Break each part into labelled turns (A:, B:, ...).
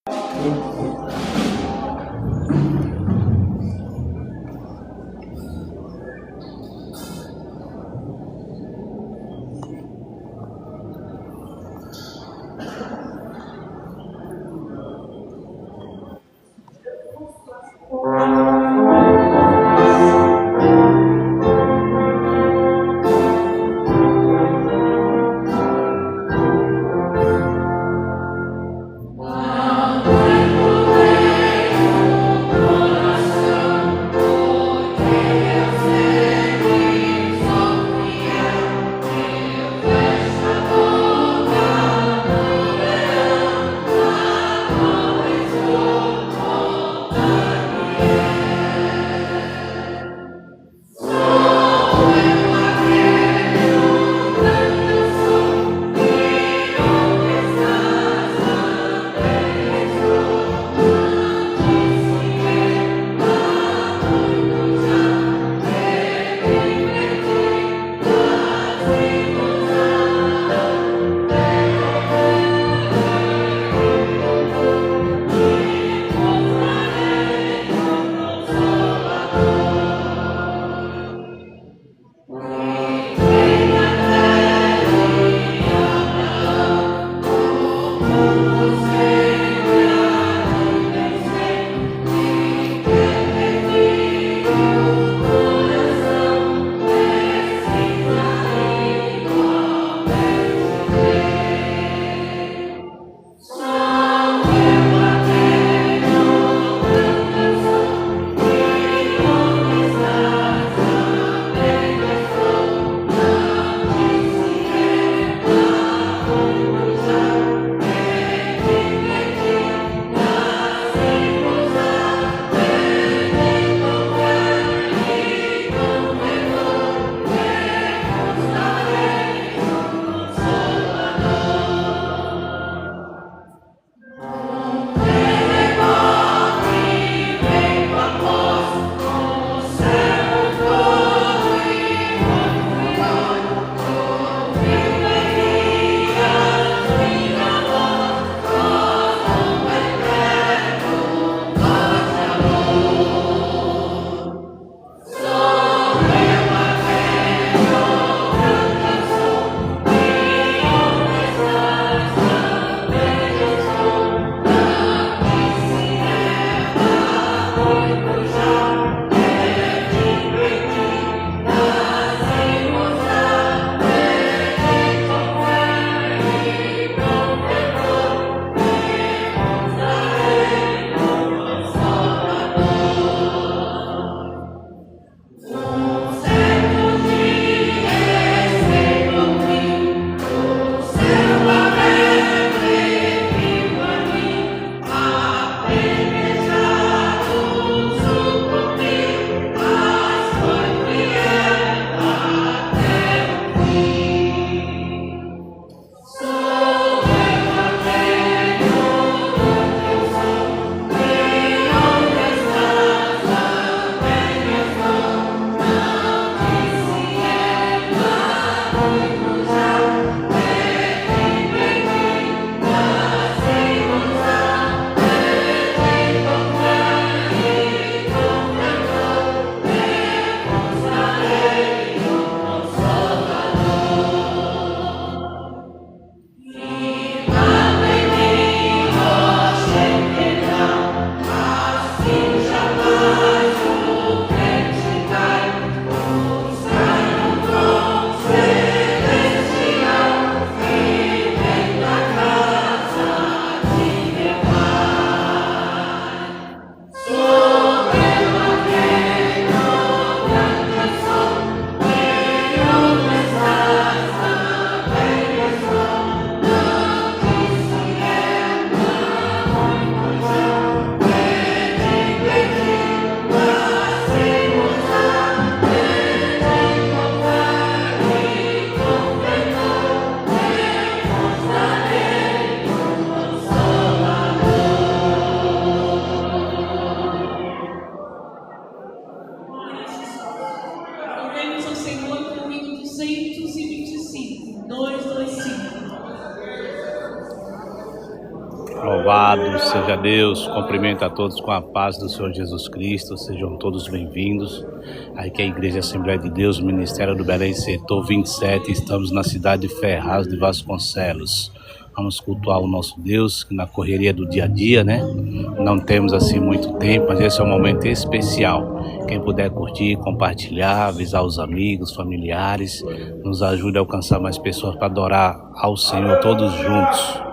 A: Amen. Louvado seja Deus, cumprimento a todos com a paz do Senhor Jesus Cristo, sejam todos bem-vindos. Aqui é a Igreja Assembleia de Deus, Ministério do Belém, setor 27, estamos na cidade de Ferraz de Vasconcelos. Vamos cultuar o nosso Deus, que na correria do dia a dia, né? Não temos assim muito tempo, mas esse é um momento especial. Quem puder curtir, compartilhar, avisar os amigos, familiares, nos ajude a alcançar mais pessoas para adorar ao Senhor todos juntos.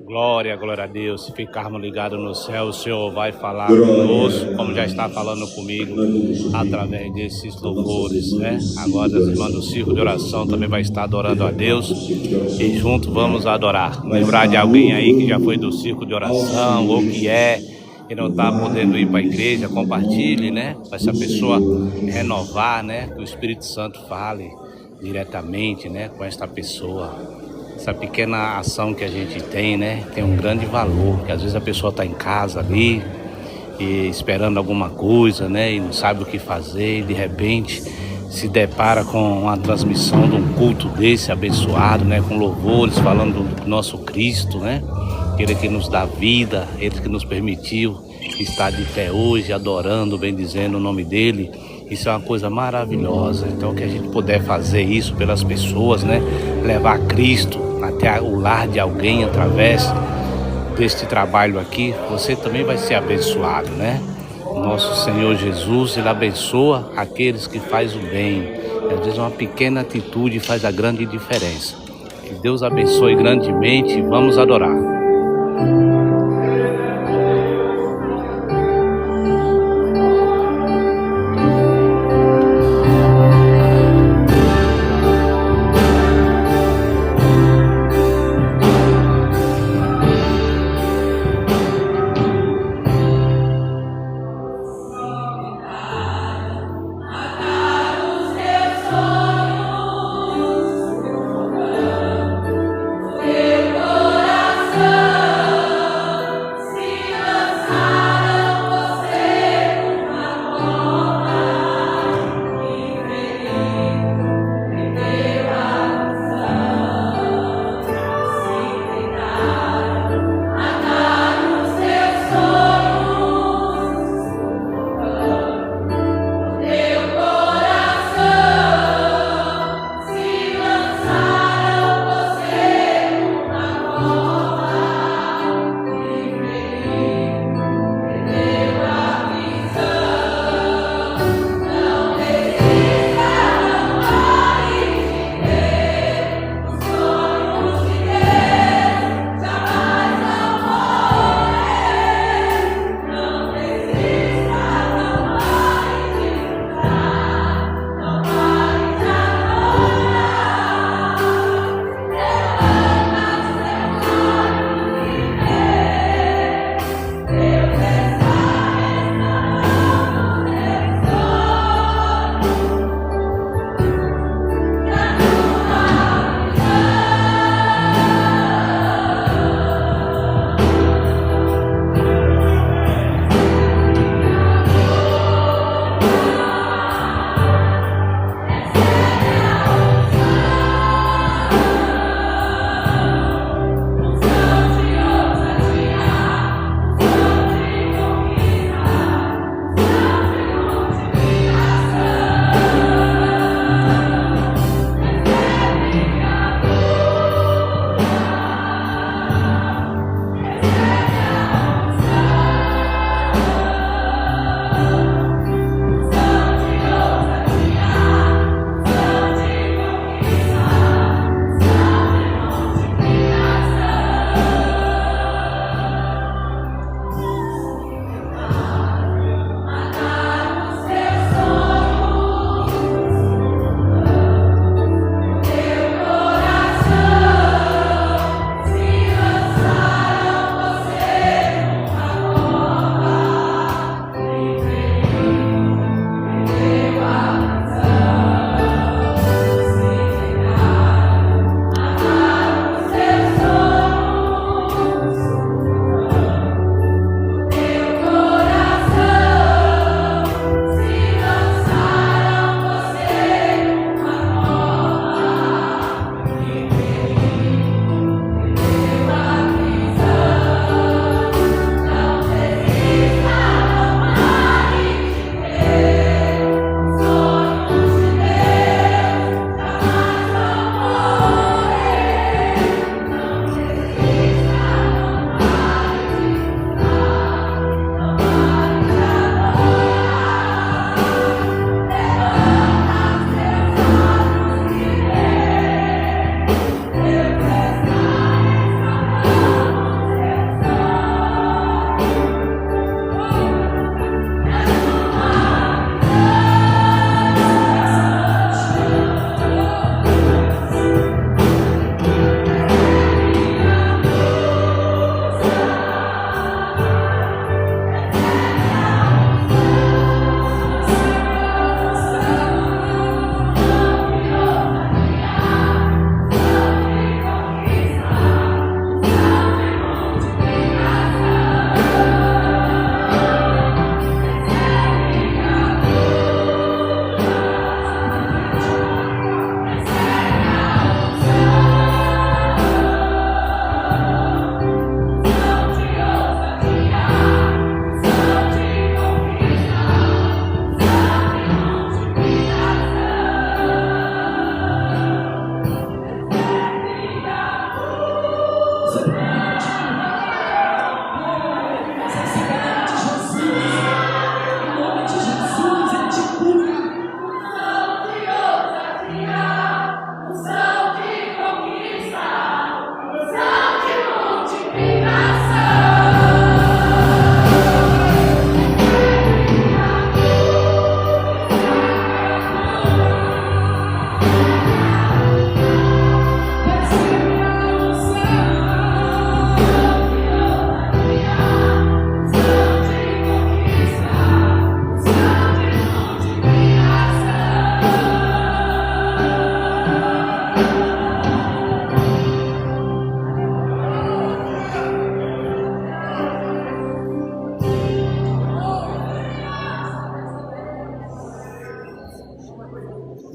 A: Glória, glória a Deus. Se ficarmos ligados no céu, o Senhor vai falar conosco, como já está falando comigo, através desses louvores, né? Agora as irmãs do círculo de oração também vai estar adorando a Deus e juntos vamos adorar. Lembrar de alguém aí que já foi do círculo de oração ou que e não está podendo ir para a igreja, compartilhe, né? Para essa pessoa renovar, né? Que o Espírito Santo fale diretamente, né? Com esta pessoa. Essa pequena ação que a gente tem, né? Tem um grande valor, que às vezes a pessoa está em casa ali e esperando alguma coisa, né? E não sabe o que fazer e de repente se depara com uma transmissão de um culto desse abençoado, né? Com louvores falando do nosso Cristo, né? Ele que nos dá vida, Ele que nos permitiu estar de pé hoje, adorando, bendizendo o nome dEle. Isso é uma coisa maravilhosa. Então que a gente puder fazer isso pelas pessoas, né? Levar Cristo até o lar de alguém através deste trabalho aqui, você também vai ser abençoado, né? Nosso Senhor Jesus, Ele abençoa aqueles que fazem o bem. Às vezes uma pequena atitude faz a grande diferença. Que Deus abençoe grandemente. Vamos adorar.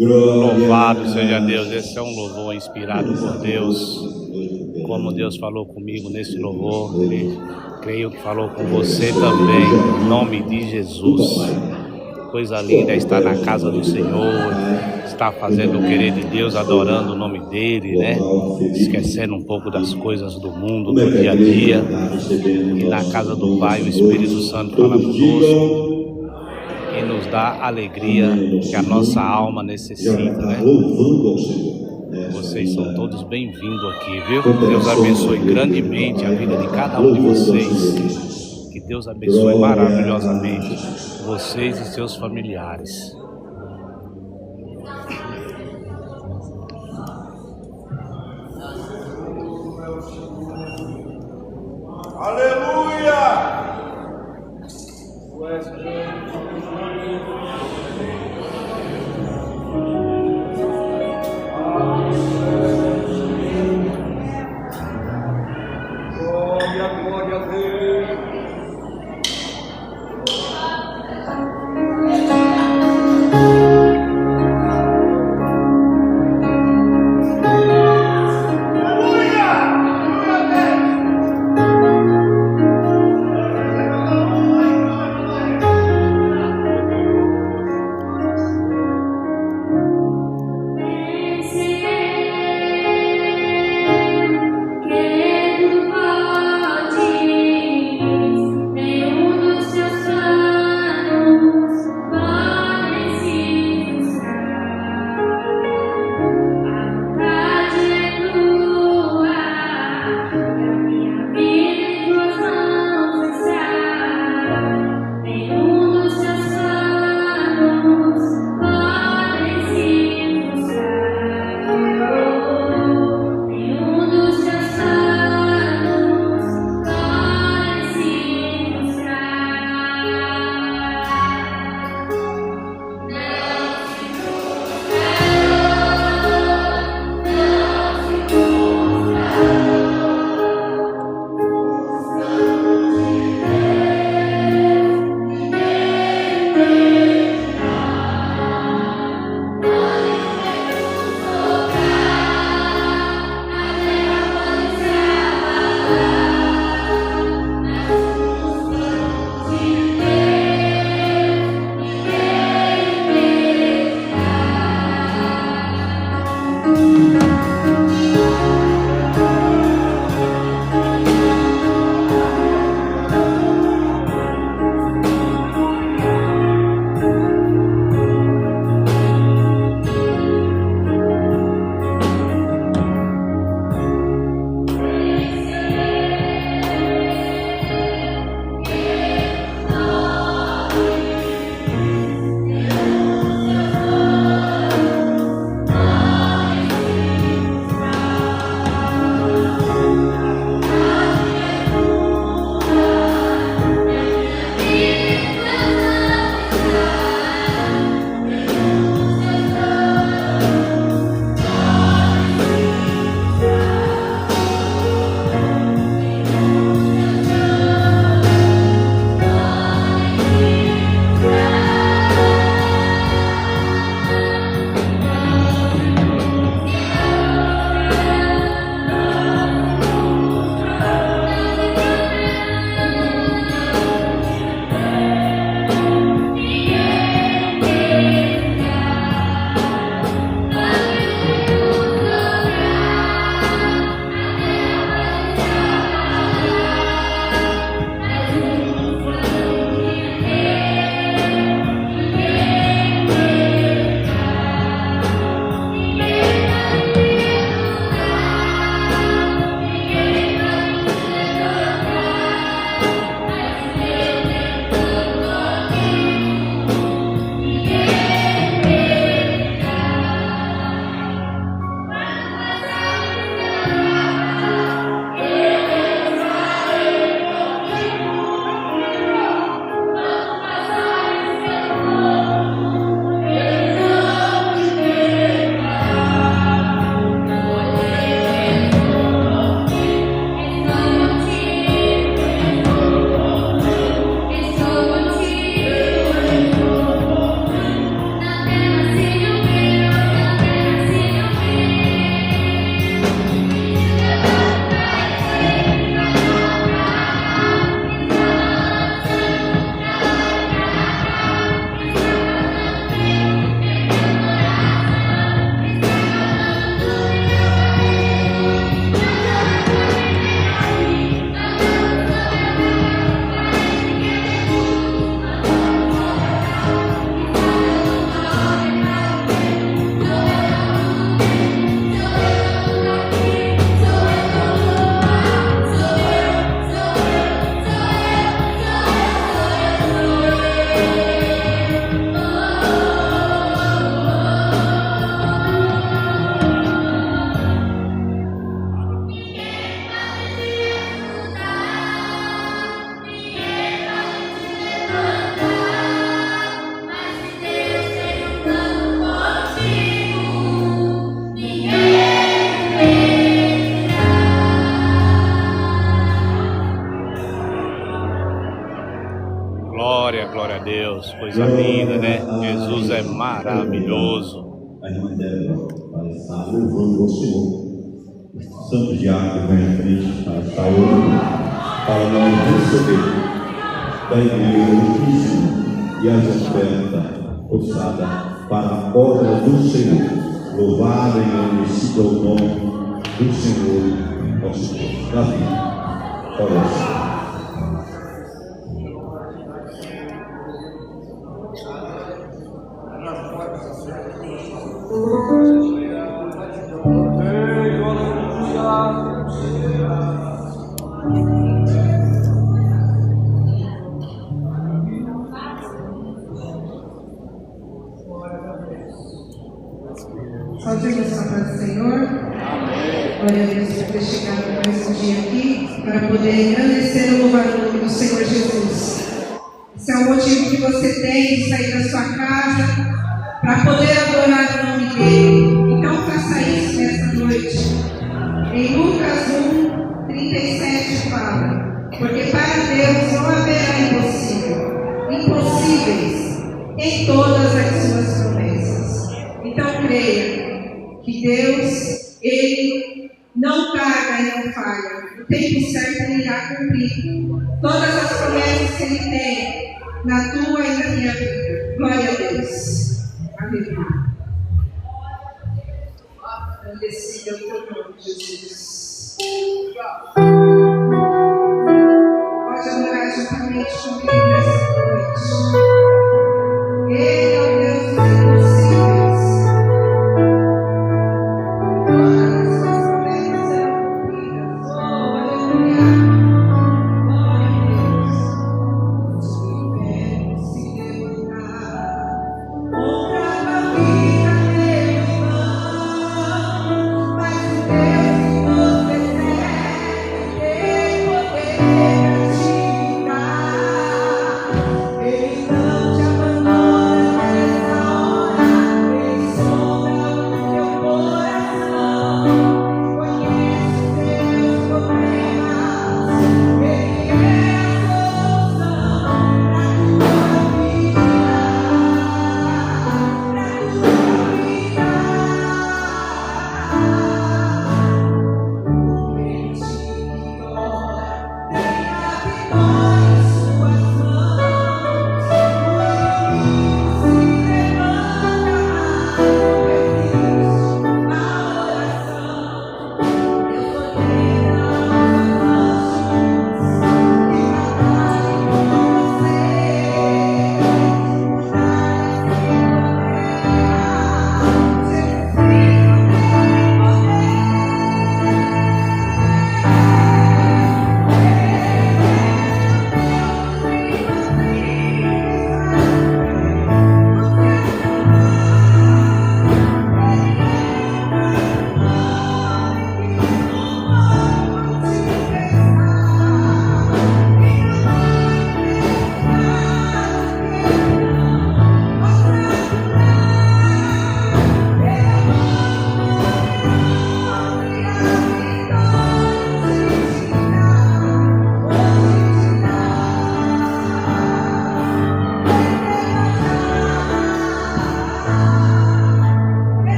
A: Louvado seja Deus. Esse é um louvor inspirado por Deus. Como Deus falou comigo nesse louvor, Ele creio que falou com você também, em nome de Jesus. Coisa linda é estar na casa do Senhor, estar fazendo o querer de Deus, adorando o nome dEle, né? Esquecendo um pouco das coisas do mundo, do dia a dia. E na casa do Pai, o Espírito Santo fala conosco e nos dá alegria que a nossa alma necessita, né? Vocês são todos bem-vindos aqui, viu? Deus abençoe grandemente a vida de cada um de vocês. Que Deus abençoe maravilhosamente vocês e seus familiares.
B: Aleluia! Glória a Deus.
C: Que tu pode
A: Glória a Deus. Coisa linda, né? Jesus é maravilhoso.
C: A irmã Débora vai estar louvando ao Senhor. O santo diácono vai em frente para estar orando, para nós receber da igreja o dízimo e as ofertas possada para a obra do Senhor. Louvado e engrandecido o nome do Senhor, nosso Deus. Davi, ora.
D: Saudemos a paz do Senhor. Glória a Deus por ter chegado mais um dia aqui para poder engrandecer e louvar o nome do Senhor Jesus. Esse é o motivo que você tem de sair da sua casa para poder adorar o nome dele. Então faça isso nessa noite. Em Lucas 1:37 fala: porque para Deus não haverá impossíveis em todas as suas promessas. Então creia que Deus, Ele não caga e não falha. O tempo certo Ele irá cumprir todas as promessas que Ele tem na tua e na minha vida. Glória a Deus. Aleluia. Agradecido ao teu nome, Jesus. Pode adorar juntamente comigo nessa noite. Ele é o Deus dos impossíveis.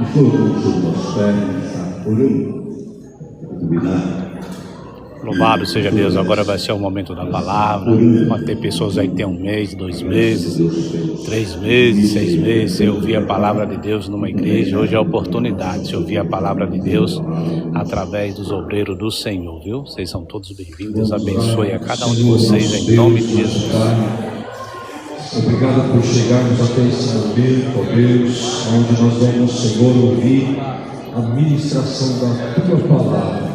C: e colocamos sobre nossos pés e está orando. Dominar.
A: Louvado seja Deus, agora vai ser o momento da palavra. Pode ter pessoas aí que tem 1 mês, 2 meses, 3 meses, 6 meses, sem ouvir a palavra de Deus numa igreja. Hoje é a oportunidade de ouvir a palavra de Deus através dos obreiros do Senhor, viu? Vocês são todos bem-vindos, Deus abençoe a cada um de vocês em nome de Jesus.
E: Obrigado por chegarmos até esse momento, ó Deus, onde nós vamos, Senhor, ouvir a ministração da Tua Palavra.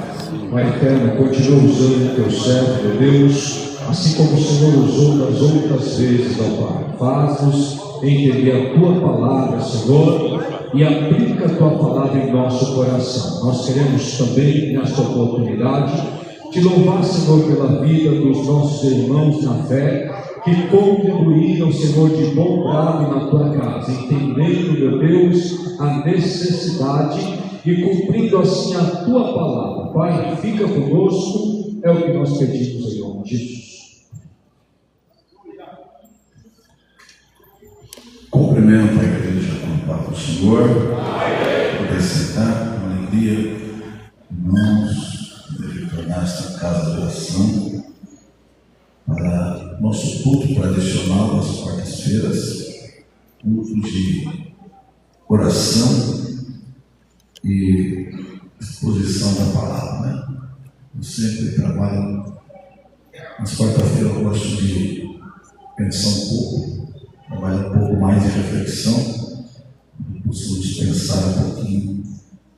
E: Pai eterno, continua usando o Teu servo, meu Deus, assim como o Senhor usou nas outras vezes, ó Pai. Faz-nos entender a Tua Palavra, Senhor, e aplica a Tua Palavra em nosso coração. Nós queremos também, nesta oportunidade, Te louvar, Senhor, pela vida dos nossos irmãos na fé, que contribuíram, Senhor, de bom grado na Tua casa, entendendo, meu Deus, a necessidade e cumprindo assim a Tua palavra. Pai, fica conosco, é o que nós pedimos em nome de Jesus.
C: Cumprimento a igreja com o Papa do Senhor. Poder sentar com alegria, irmãos, de retornar esta casa de oração para nosso culto tradicional das quartas-feiras, culto de oração e exposição da palavra, né? Eu sempre trabalho nas quarta-feiras, eu gosto de pensar um pouco, trabalhar um pouco mais de reflexão, possamos pensar um pouquinho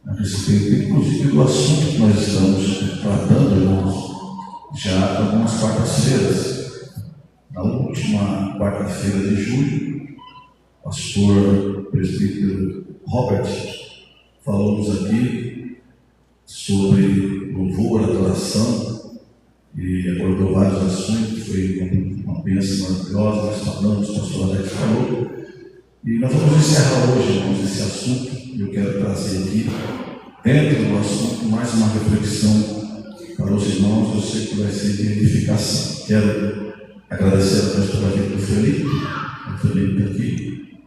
C: a respeito, inclusive, do assunto que nós estamos tratando, irmãos, já algumas quartas-feiras. Na última quarta-feira de julho, o pastor presbítero Robert falamos aqui sobre louvor, adoração, e abordou vários assuntos. Foi uma bênção maravilhosa. Nós falamos, o pastor Alex falou, e nós vamos encerrar hoje, irmãos, esse assunto. Eu quero trazer aqui, dentro do assunto, mais uma reflexão para os irmãos. Eu sei que vai ser de edificação. Quero agradecer a Deus pela vida do Felipe. O Felipe está aqui,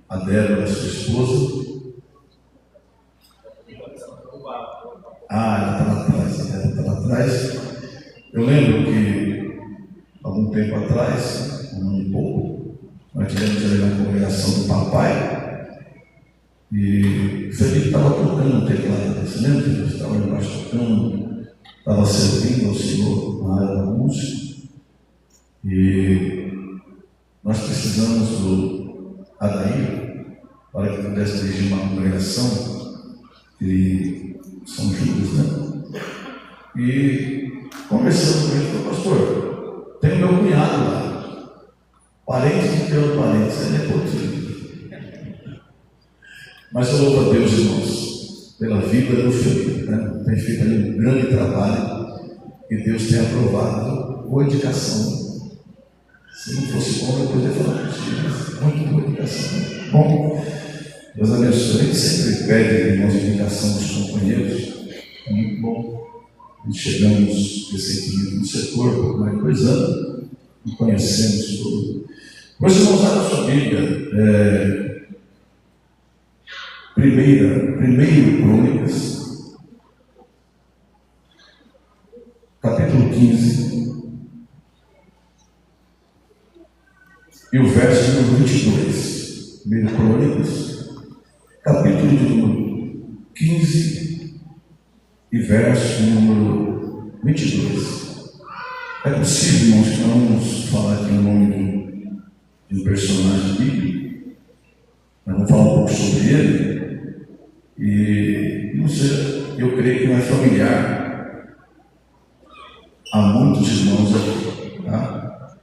C: a Débora, sua esposa. Ela está lá atrás. Eu lembro que, algum tempo atrás, um ano e pouco, nós tivemos ali na congregação do papai, e o Felipe estava tocando um teclado, você lembra? Ele estava embaixo tocando, estava servindo ao Senhor na área da música, e nós precisamos do Adair para que pudesse dirigir uma congregação de São Judas, né? E conversando com ele, falou: pastor, tem meu cunhado lá, parente de teu parente, ele é possível. Mas eu louvo a Deus, irmãos, pela vida do Felipe, né? Tem feito ali um grande trabalho e Deus tem aprovado boa indicação. Se não fosse bom, eu poderia falar para vocês, muito boa indicação. Bom, Deus abençoe. A gente sempre pede, irmãos, indicação dos companheiros. É muito bom. E chegamos recentemente no setor por mais de 2 anos e conhecemos tudo. Pois, irmãos, abra a sua Bíblia. Primeiro Crônicas, capítulo 15. E o verso número 22. 1 Crônicas, capítulo de número 15 e verso número 22. É possível, irmãos, que nós vamos falar aqui o nome de um personagem bíblico. Nós vamos falar um pouco sobre ele. E não sei, eu creio que não é familiar a muitos irmãos aqui, tá?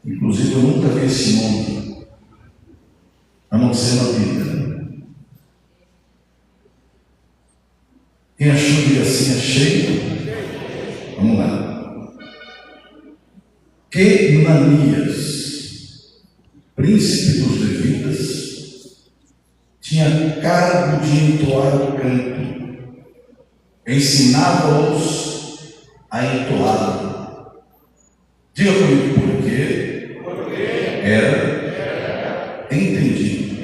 C: Inclusive, eu nunca vi esse nome, a não ser na Bíblia. Quem achou que assim achei? Vamos lá. Que Ananias, príncipe dos levitas, tinha cargo de entoar o canto, ensinava-os a entoar. Diga comigo, por quê? Era entendido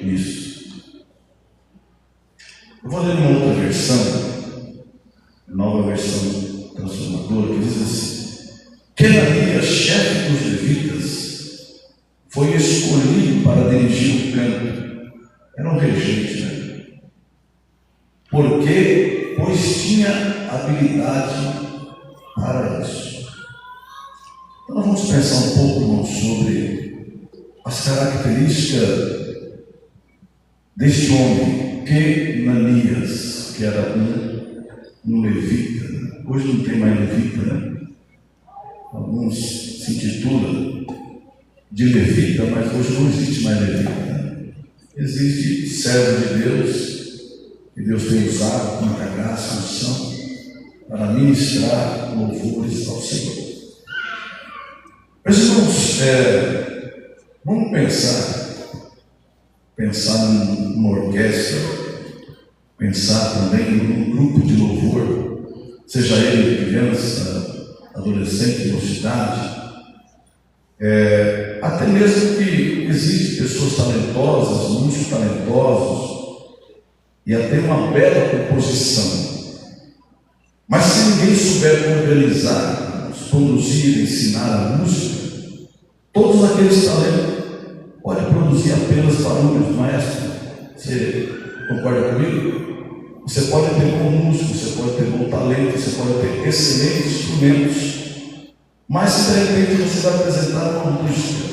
C: isso. Estava lendo uma outra versão, nova versão transformadora, que diz assim: que Ananias, chefe dos levitas, foi escolhido para dirigir o canto. Era um regente, né? Pois tinha habilidade para isso. Então nós vamos pensar um pouco, irmãos, sobre as características deste homem, que Ananias, que era um levita. Hoje não tem mais levita, né? Alguns se intitulam de levita, mas hoje não existe mais levita, né? Existe servo de Deus, que Deus tem usado com muita graça e unção para ministrar louvores ao Senhor. Mas, irmãos, vamos pensar numa orquestra, pensar também num grupo de louvor, seja ele criança, adolescente, mocidade, até mesmo que existem pessoas talentosas, músicos talentosos, e até uma bela composição. Mas se ninguém souber organizar, conduzir, ensinar a música, todos aqueles talentos podem produzir apenas barulhos, maestro. Você concorda comigo? Você pode ter bom músico, você pode ter bom talento, você pode ter excelentes instrumentos, mas se de repente você vai apresentar uma música,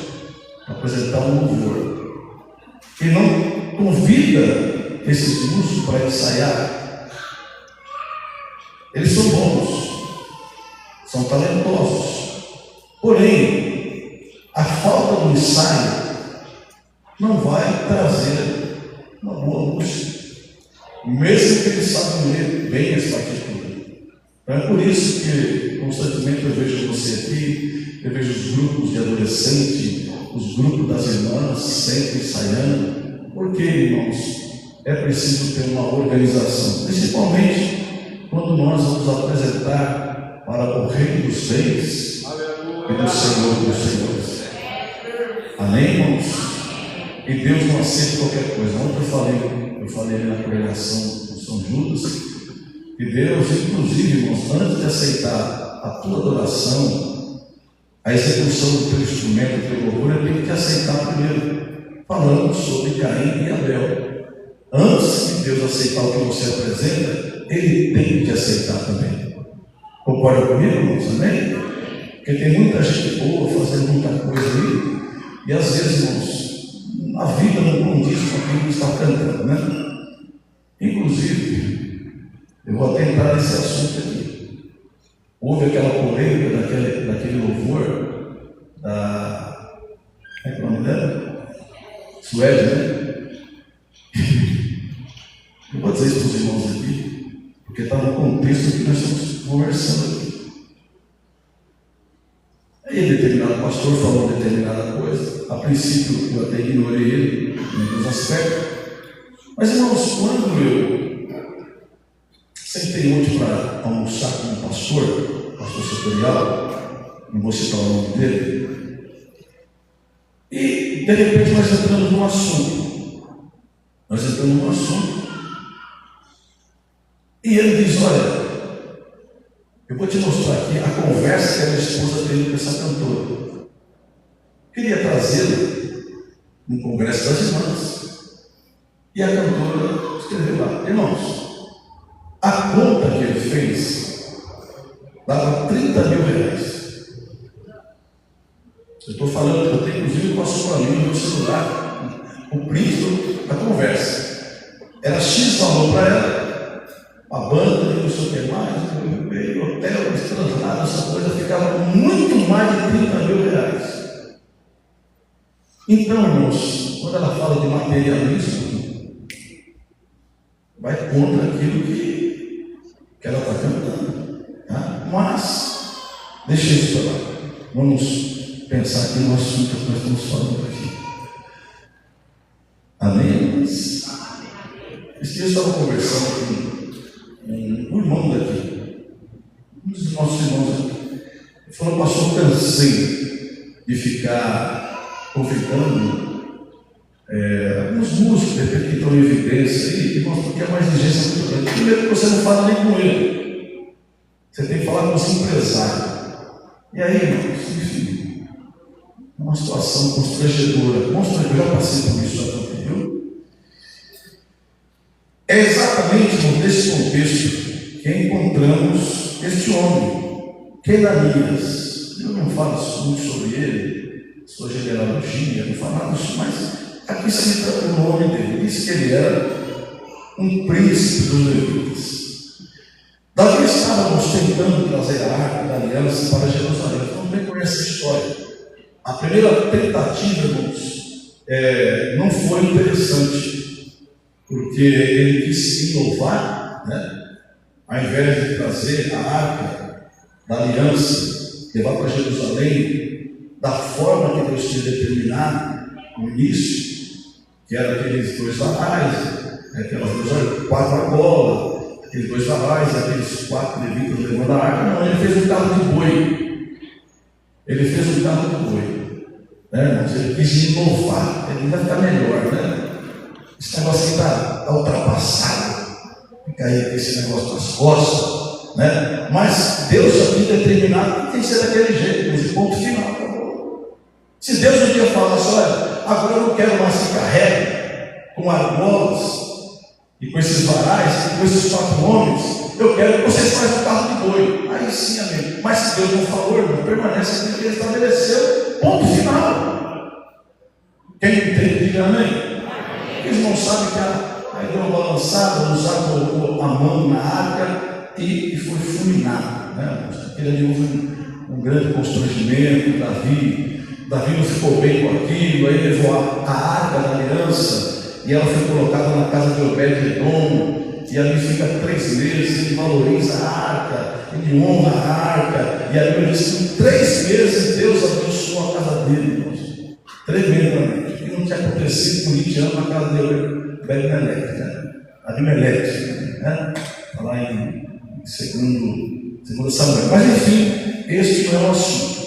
C: apresentar um louvor, e não convida esses músicos para ensaiar, eles são bons, são talentosos, porém a falta do ensaio não vai trazer uma boa música, mesmo que eles saibam ler bem essa partitura. Então é por isso que constantemente eu vejo você aqui, eu vejo os grupos de adolescentes, os grupos das irmãs sempre ensaiando. Porque, irmãos, é preciso ter uma organização, principalmente quando nós vamos apresentar para o Reino dos Reis e do Senhor dos Senhores. Amém, irmãos? E Deus não aceita qualquer coisa. Ontem eu falei na pregação do São Judas, que Deus, inclusive, irmãos, antes de aceitar a tua adoração, a execução do teu instrumento, do teu louvor, ele tem que aceitar primeiro. Falando sobre Caim e Abel. Antes de Deus aceitar o que você apresenta, Ele tem que aceitar também. Concorda comigo, irmãos? Amém? Porque tem muita gente boa fazendo muita coisa aí, e às vezes, irmãos, a vida não condiz com aquilo que está cantando, né? Inclusive, eu vou até entrar nesse assunto aqui. Houve aquela polêmica daquele louvor da. Como é que é o nome dela? Suede, né? Eu vou dizer isso para os irmãos aqui, porque está no contexto que nós estamos conversando aqui. Aí determinado pastor falou determinada coisa, a princípio eu até ignorei ele em alguns aspectos, mas irmãos, quando eu sentei ontem para almoçar com um pastor setorial, não vou citar o nome dele, e de repente nós entramos num assunto. E ele diz: olha, eu vou te mostrar aqui a conversa que a minha esposa teve com essa cantora. Queria trazê-la no congresso das irmãs. E a cantora escreveu lá: irmãos, a conta que ele fez dava 30 mil reais. Eu estou falando, eu tenho inclusive passou para mim no meu celular o print da conversa. Era X valor para ela. A banda, não sei o que mais, o hotel, os translados, essa coisa ficava muito mais de 30 mil reais. Então, irmãos, quando ela fala de materialismo, vai contra aquilo que ela está cantando. Tá? Mas, deixa isso para lá. Vamos pensar aqui no assunto que nós estamos falando aqui. Amém, irmãos? Esse dia eu estava conversando com um irmão daqui, um dos nossos irmãos aqui. Ele falou: pastor, cansei de ficar convidando
F: Alguns músicos, de repente, que estão em evidência aí, que mostram que é uma exigência muito grande. Primeiro, que você não fala nem com ele, você tem que falar com os empresários. E aí, irmãos, enfim, uma situação constrangedora. Eu já passei por isso já também, viu? É exatamente nesse contexto que encontramos este homem, Quedanias. Eu não falo muito sobre ele, sua genealogia, não falo nada disso, mas aqui cita o nome dele. Diz que ele era um príncipe dos levitas. Davi estava tentando trazer a arca da aliança para Jerusalém. Então, bem conhece a história. A primeira tentativa, irmãos, não foi interessante, porque ele quis inovar, né? Ao invés de trazer a arca da aliança, levar para Jerusalém, da forma que Deus tinha determinado no início, que era aqueles 2 varais, aquelas 4 argolas, aqueles 2 varais, aqueles 4 levitas levando a arca. Não, ele fez um carro de boi. Ele fez um carro de boi. Mas ele quis inovar, ele vai ficar melhor, né? Esse negócio está ultrapassado. Fica aí com esse negócio nas costas, né? Mas Deus já tinha determinado que tem que ser daquele jeito, esse ponto final, acabou. Se Deus não tinha falado assim, olha, agora eu não quero mais que carregue com argolas e com esses varais, e com esses 4 homens, eu quero que vocês façam um carro de boi. Aí sim, amém. Mas se Deus não falou, irmão, permanece aquilo que ele estabeleceu, ponto final. Quem entende, diga amém. Eles não sabem que aí deu uma balançada, Uzá colocou a mão na arca e foi fulminado, né? Aquele ali houve um grande constrangimento. Davi não ficou bem com aquilo, aí levou a arca da aliança e ela foi colocada na casa de Obed-Edom, e ali fica 3 meses. Ele valoriza a arca, ele honra a arca, e ali ele diz que em 3 meses Deus abençoou a casa dele, irmãos. Tremendamente. O que não tinha acontecido com 20 anos na casa de Obed-Meleque, né? Abimeleque, né? Está lá em 2 Samuel. Mas enfim, este não é o assunto.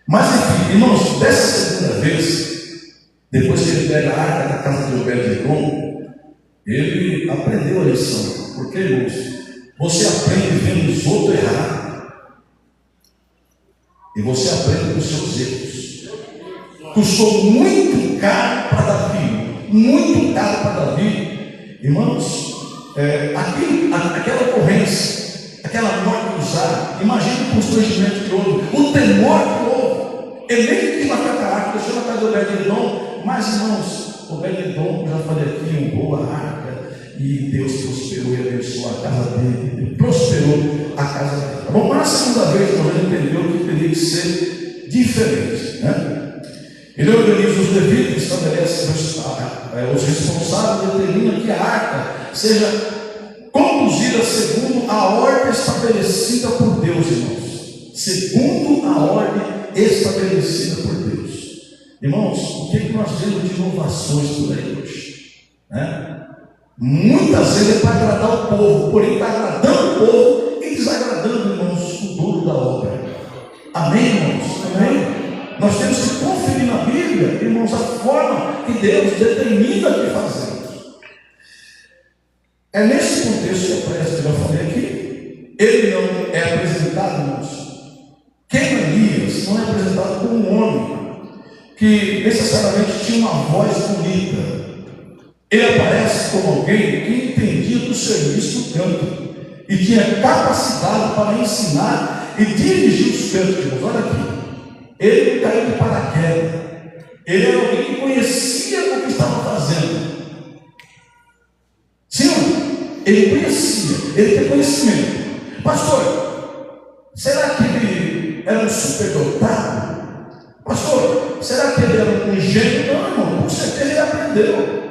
F: Mas enfim, irmãos, dessa segunda vez, depois que ele pega a arca da casa de Obed-Edom, ele aprendeu a lição. Porque, irmãos, você aprende vendo os outros errar, e você aprende com os seus erros. Custou muito caro para Davi, muito caro para Davi, irmãos, aquela ocorrência, aquela morte de Uzá. Imagina o constrangimento que houve, o temor que houve. Ele nem quis matar a arca, deixou na casa de Obed-Edom. Mas, irmãos, Obed-Edom, já falei aqui, honrou a arca, e Deus prosperou e abençoou a casa dele, prosperou a casa dele. Bom, mas na segunda vez nós já entendeu que teria que ser diferente, né? Ele organiza os levitas, estabelece os responsáveis, determina que a arca seja conduzida segundo a ordem estabelecida por Deus, irmãos. Segundo a ordem estabelecida por Deus. Irmãos, o que nós vemos de inovações por aí hoje? Né? Muitas vezes é para agradar o povo, porém está agradando o povo e desagradando, irmãos, o dono da obra. Amém, irmãos? Amém? Nós temos que conferir na Bíblia, irmãos, a forma que Deus determina que fazemos. É nesse contexto que eu presto, já falei aqui. Ele não é apresentado, irmãos. Quedanias não é apresentado como um homem que necessariamente tinha uma voz bonita. Ele aparece como alguém que entendia do serviço do canto e tinha capacidade para ensinar e dirigir os cantos. Olha aqui. Ele não caiu de paraquedas. Ele era alguém que conhecia o que estava fazendo. Sim, ele conhecia, ele tem conhecimento. Pastor, será que ele era um superdotado? Pastor, será que ele era um gênio? Não, irmão, com certeza ele aprendeu.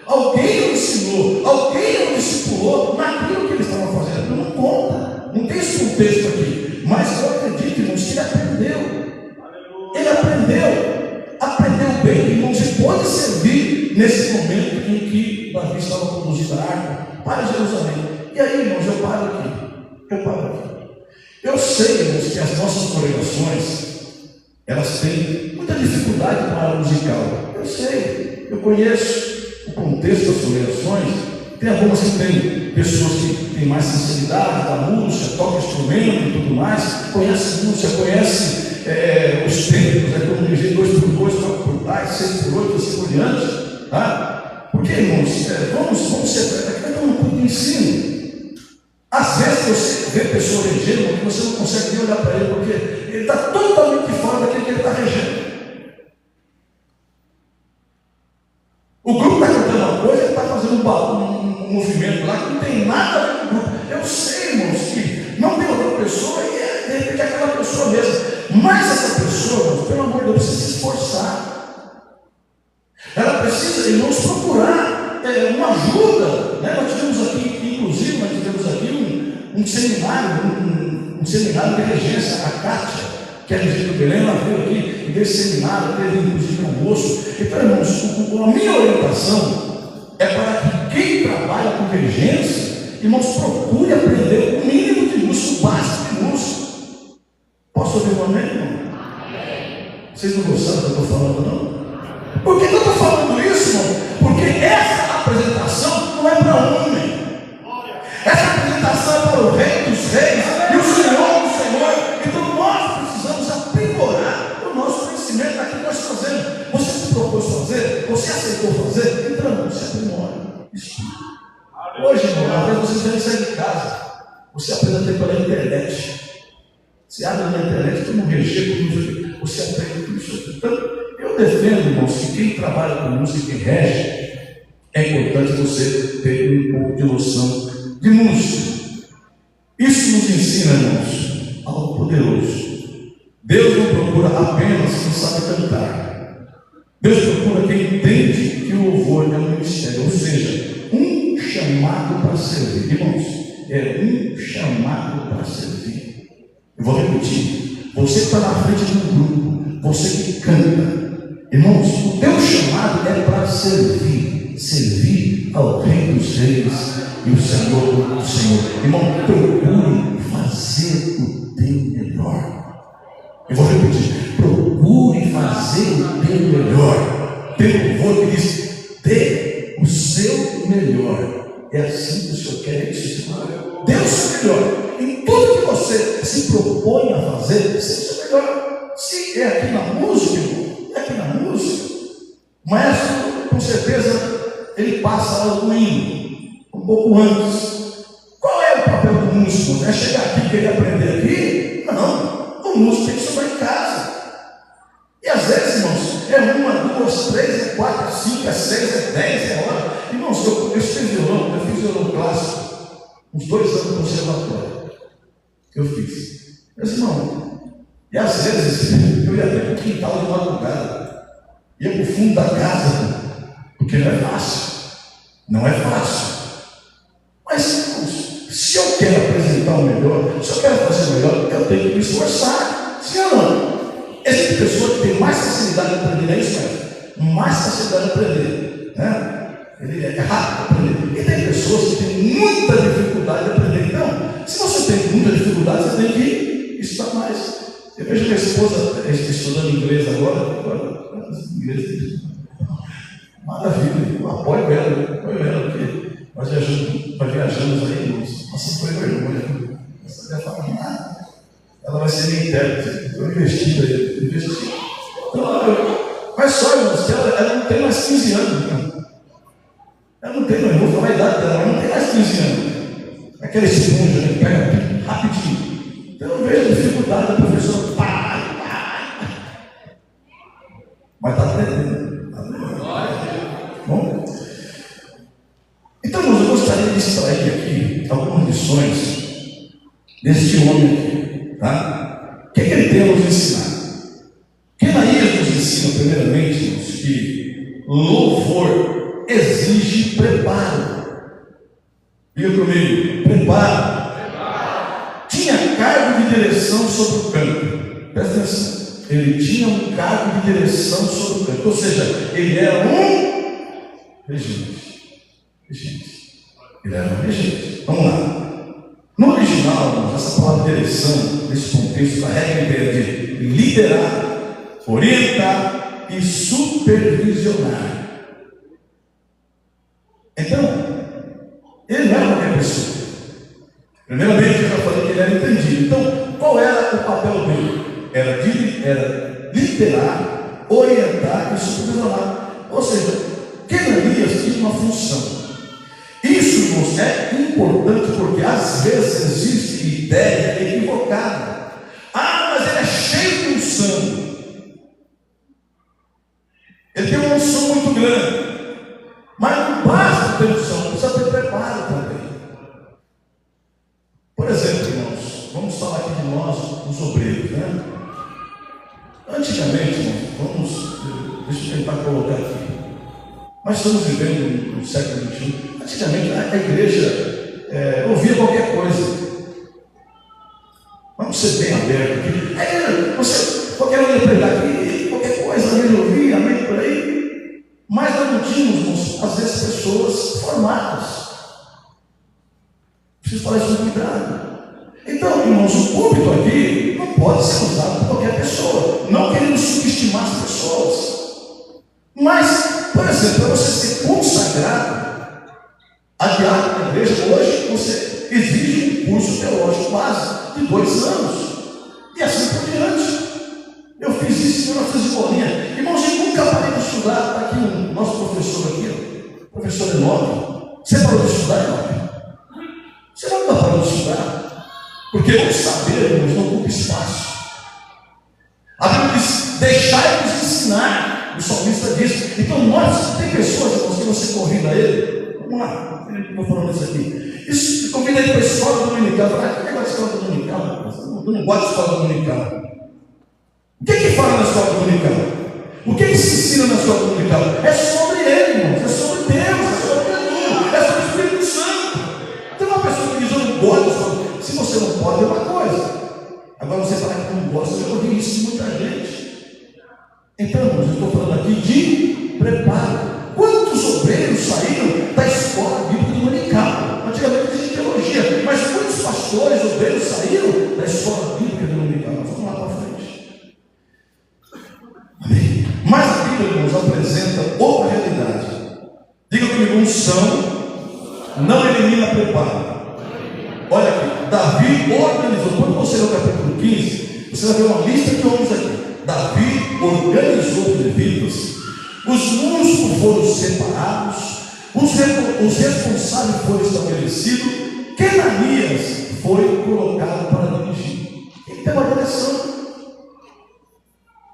F: Alguém o ensinou, alguém o discipulou naquilo que ele estava fazendo. Não conta, não tem esse contexto aqui. Mas eu acredito, irmãos, que ele aprendeu. Ele aprendeu bem, irmãos, e pode servir nesse momento em que Davi estava conduzindo a arca para Jerusalém. E aí, irmãos, eu paro aqui. Eu sei, irmãos, que as nossas congregações, elas têm muita dificuldade com a área musical. Eu sei, eu conheço. contexto das congregações, tem algumas que tem pessoas que têm mais sensibilidade da música, toca instrumento e tudo mais, conhece música, conhece os tempos, como dirigir 2x2, 4x10, 6x8, assim por diante, tá? Porque, irmãos, vamos ser, aqui está um pouco de ensino. Às vezes você vê pessoa regendo, mas você não consegue nem olhar para ele, porque ele está totalmente fora daquilo que ele está regendo. O grupo está cantando uma coisa, ele está fazendo um movimento lá que não tem nada a ver com o grupo. Eu sei, irmãos, que não tem outra pessoa e de repente é aquela pessoa mesmo. Mas essa pessoa, irmãos, pelo amor de Deus, precisa se esforçar. Ela precisa, irmãos, procurar uma ajuda. Né? Nós tivemos aqui, inclusive, um seminário de regência, a Kátia, que é de Belém, ela veio aqui e desse seminário, teve inclusive um almoço. Então, irmãos, a minha orientação é para que quem trabalha com regência, irmãos, procure aprender o mínimo de música, o básico de música. Posso ouvir um amém, irmão? Vocês não gostaram do que eu estou falando, não? Por que eu estou falando isso, irmão? Porque essa apresentação não é para homem. Essa apresentação é para o Rei dos Reis e o Senhor do Senhor. Então nós precisamos aprimorar o nosso conhecimento daquilo que nós fazemos. Você se propôs fazer, você aceitou fazer, então você aprimora. Hoje, irmão, às vezes você deve sair de casa, você aprende a ter pela internet. Você abre na internet, tem um recheio, você aprende tudo isso. Então, eu defendo, irmãos, que quem trabalha com música e rege, é importante você ter um pouco de noção de música. Isso nos ensina, irmãos, algo poderoso. Deus não procura apenas quem sabe cantar. Deus procura quem entende que o louvor é um ministério, ou seja, um chamado para servir. Irmãos, é um chamado para servir. Eu vou repetir. Você que está na frente de um grupo, você que canta, irmãos, o teu chamado é para servir ao Rei dos Reis e o Senhor do Senhor. Irmão, procure fazer o teu melhor. Eu vou repetir. Procure fazer o teu melhor. Tem um louvor que diz: dê o seu melhor. É assim que o Senhor quer isso. Dê o seu melhor. Em tudo que você se propõe a fazer, seja o seu melhor. Se é aqui na música, é aqui na música. O maestro, com certeza, ele passa algo hino, um pouco antes. Qual é o papel do músico? É chegar aqui e querer aprender aqui? Não. O músico tem que estudar em casa. E às vezes, irmãos, é 1, 2, 3, é 4, 5, é 6, é 10, é hora. Irmãos, eu fiz violão clássico, uns 2 anos no conservatório. Eu fiz. Mas, irmão, e às vezes eu ia até para o quintal de madrugada, ia para o fundo da casa, porque não é fácil. Não é fácil. Mas, irmãos, se eu quero apresentar o melhor, se eu quero fazer o melhor, eu tenho que me esforçar. Sim ou não? Existe pessoa que tem mais facilidade de aprender, é isso mesmo? Mais facilidade de aprender, né? Ele é rápido de aprender. E tem pessoas que têm muita dificuldade de aprender. Então, se você tem muita dificuldade, você tem que estudar mais. Eu vejo minha esposa estudando inglês agora inglês. Maravilha, eu apoio ela, porque nós viajamos aí, irmãos. Nossa, foi vergonha. Essa mulher fala nada. Ela vai ser minha intérprete. Eu investi. Então, mas só, irmãos, ela não tem mais 15 anos. Né? Ela não tem, não vou falar a idade dela, ela não tem mais 15 anos. Aquela esponja, né, que pega rapidinho. Então eu vejo a dificuldade da professora. Mas está aprendendo. Bom? Então, irmãos, eu gostaria de extrair aqui algumas lições deste homem aqui. Tá? O que ele tem a nos ensinar? Quenaías nos ensina, primeiramente, irmãos, que louvor exige preparo. Diga comigo, preparo. Tinha cargo de direção sobre o canto. Presta atenção. Ele tinha um cargo de direção sobre o canto. Ou seja, ele era um regente. Ele era um regente. Vamos lá. No original, essa palavra direção, nesse contexto, carrega a ideia de liderar, orientar e supervisionar. Então, ele não era qualquer pessoa. Primeiramente, eu já falei que ele era entendido. Então, qual era o papel dele? Era liderar, orientar e supervisionar. Ou seja, Kenanias tinha uma função. Isso, irmãos, é importante porque às vezes existe ideia equivocada. Ah, mas ele é cheio de unção. Ele tem uma unção muito grande. Mas não basta ter unção, precisa ter preparo também. Por exemplo, irmãos, vamos falar aqui de nós, os obreiros, né? Antigamente, irmãos, deixa eu tentar colocar aqui. Nós estamos vivendo no século XXI. Antigamente, a igreja ouvia qualquer coisa. Vamos ser bem abertos aqui. Qualquer um ia pregar aqui, qualquer coisa, a gente ouvia, amém, por aí. Mas nós não tínhamos, às vezes, pessoas formadas. Preciso falar isso com cuidado. Então, irmãos, o púlpito aqui não pode ser usado por qualquer pessoa. Não queremos subestimar as pessoas. Mas, por exemplo, para você ser consagrado a diácono da igreja, hoje você exige um curso teológico base de 2 anos. E assim por diante. Eu fiz isso em 1900 e irmãos, eu nunca parei de estudar. Está aqui o nosso professor aqui, o professor Enoque. Você parou de estudar, Enoque? Você não parou de estudar? Porque o saber, irmãos, não ocupa espaço. A Bíblia diz, deixai-nos ensinar. O salmista diz. Então, nós, tem pessoas, irmãos, que você convida ele. Vamos lá, eu estou falando isso aqui. Isso, convida ele para a escola dominical. Fala, que negócio de escola dominical? Eu não gosto de escola dominical. O que fala na escola dominical? O que se ensina na escola dominical? É sobre ele, irmãos. É sobre Deus, é sobre Jesus, é sobre o Espírito Santo. Tem uma pessoa que diz, eu não gosto. Se você não pode, é uma coisa. Agora você fala que não gosta, eu já ouvi isso de muita gente. Então, irmãos, eu estou falando aqui de preparo. Quantos obreiros saíram da escola bíblica dominical? Antigamente existia teologia, mas muitos pastores, obreiros saíram da escola bíblica dominical. Nós vamos lá para frente. Amém? Mas a Bíblia, irmãos, apresenta outra realidade. Diga comigo, unção não elimina preparo. Olha aqui, Davi organizou. Quando você lê o capítulo 15, você vai ver uma lista de homens aqui. Davi organizou os levitas, os músicos foram separados, os responsáveis foram estabelecidos, Kenanias foi colocado para dirigir. Tem que ter uma direção.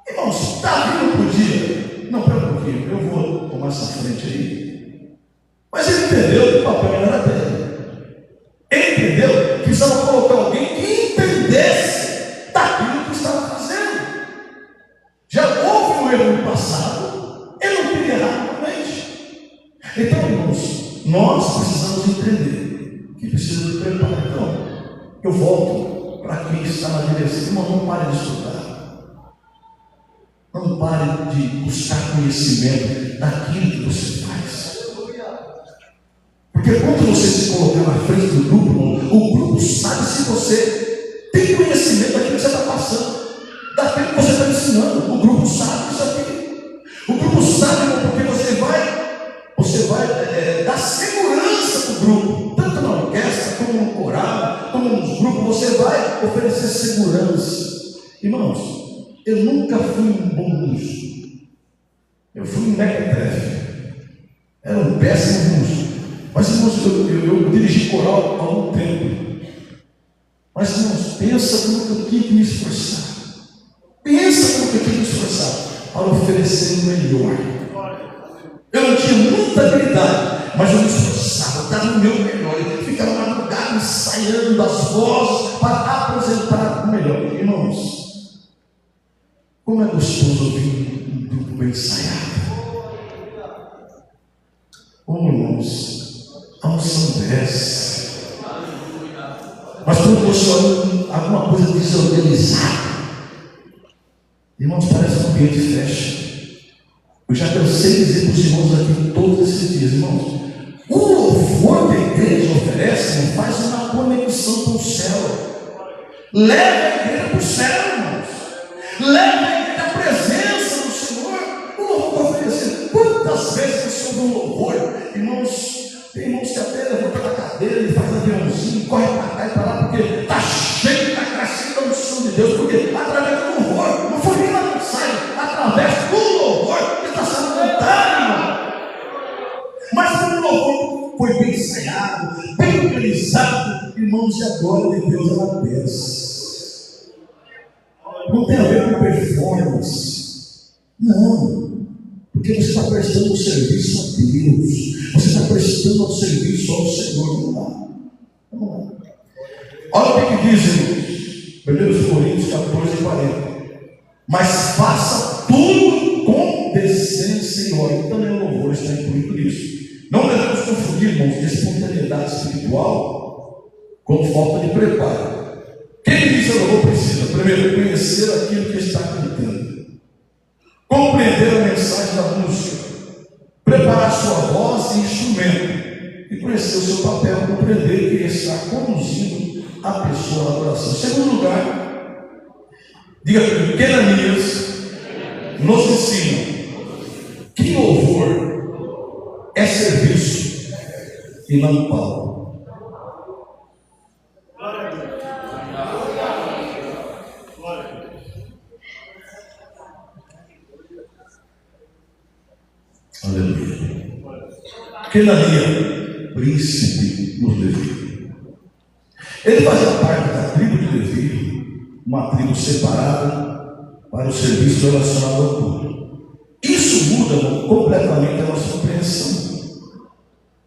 F: Irmãos, Davi não podia. Não, pera um pouquinho, eu vou tomar essa frente aí. Mas ele entendeu que o papel era dele. Ele entendeu que precisava colocar alguém que entendesse daquilo que estava fazendo. Já houve um erro no passado, ele não queria errar novamente. Então, irmãos, nós precisamos entender que precisa de preparo. Então, eu volto para quem está na direção. Irmão, não pare de estudar. Não pare de buscar conhecimento daquilo que você faz. Porque quando você se colocar na frente do grupo, irmão, o grupo sabe se você tem conhecimento daquilo que você está passando. Daquilo que você está ensinando, o grupo sabe isso aqui. O grupo sabe, porque você vai dar segurança para o grupo, tanto na orquestra, como no coral, como nos grupos, você vai oferecer segurança. Irmãos, eu nunca fui um bom músico, eu fui um mequetrefe, era um péssimo músico, mas irmãos, eu dirigi coral há algum tempo. Mas irmãos, pensa como eu tinha que me esforçar. Pensa como eu tinha que me esforçar para oferecer o melhor. Eu não tinha muita habilidade, mas eu me esforçava, eu estava no meu melhor. Eu ficava madrugada ensaiando as vozes para apresentar o melhor. Irmãos, como é gostoso ouvir um grupo bem ensaiado. Oh, irmãos, a unção desce. Mas quando você olha alguma coisa desorganizada, irmãos, parece que o ambiente fecha. Eu já cansei de dizer para os irmãos aqui todos esses dias, irmãos, o louvor que a igreja oferece não faz uma conexão com o céu. Leva a igreja para o céu, irmãos. Leva a igreja à presença do Senhor. O louvor que oferece. Quantas vezes eu sou do louvor, irmãos, Mas como o louvor foi bem ensaiado, bem organizado, irmãos, e a glória de Deus ela desce. Não tem a ver com performance. Não. Porque você está prestando um serviço a Deus. Você está prestando um serviço ao Senhor. Vamos lá. Olha o que diz, irmãos. 1 Coríntios 14:40. Mas faça tudo com decência e ordem. Também o louvor está incluído nisso. Não devemos confundir, irmãos, espontaneidade espiritual com falta de preparo. Quem diz que o louvor precisa? Primeiro, conhecer aquilo que está cantando, compreender a mensagem da música, preparar sua voz e instrumento, e conhecer o seu papel, compreender que está conduzindo a pessoa à adoração. Em segundo lugar, diga comigo, que Ananias nos ensina que louvor é serviço e não palco. Aleluia. Que Ananias, príncipe dos Levi, ele fazia parte da tribo de Levi, uma tribo separada para o serviço relacionado ao culto. Isso muda completamente a nossa compreensão.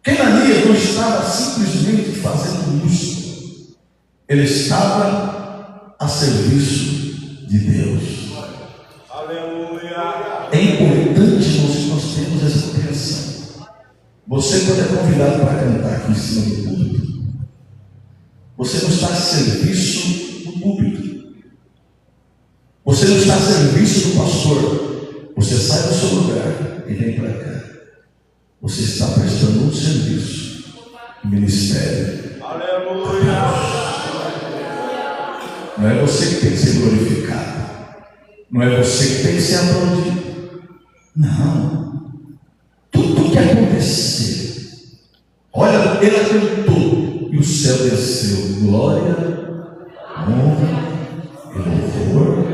F: Que Ananias não estava simplesmente fazendo música, ele estava a serviço de Deus. Aleluia. É importante nós temos essa compreensão. Você, quando é convidado para cantar aqui em cima do púlpito, você não está a serviço do púlpito, você não está a serviço do pastor. Você sai do seu lugar e vem para cá. Você está prestando um serviço, um ministério. Aleluia. Não é você que tem que ser glorificado, não é você que tem que ser aplaudido. Não. Tudo que acontecer, olha, ele cantou e o céu desceu. Glória, honra e louvor.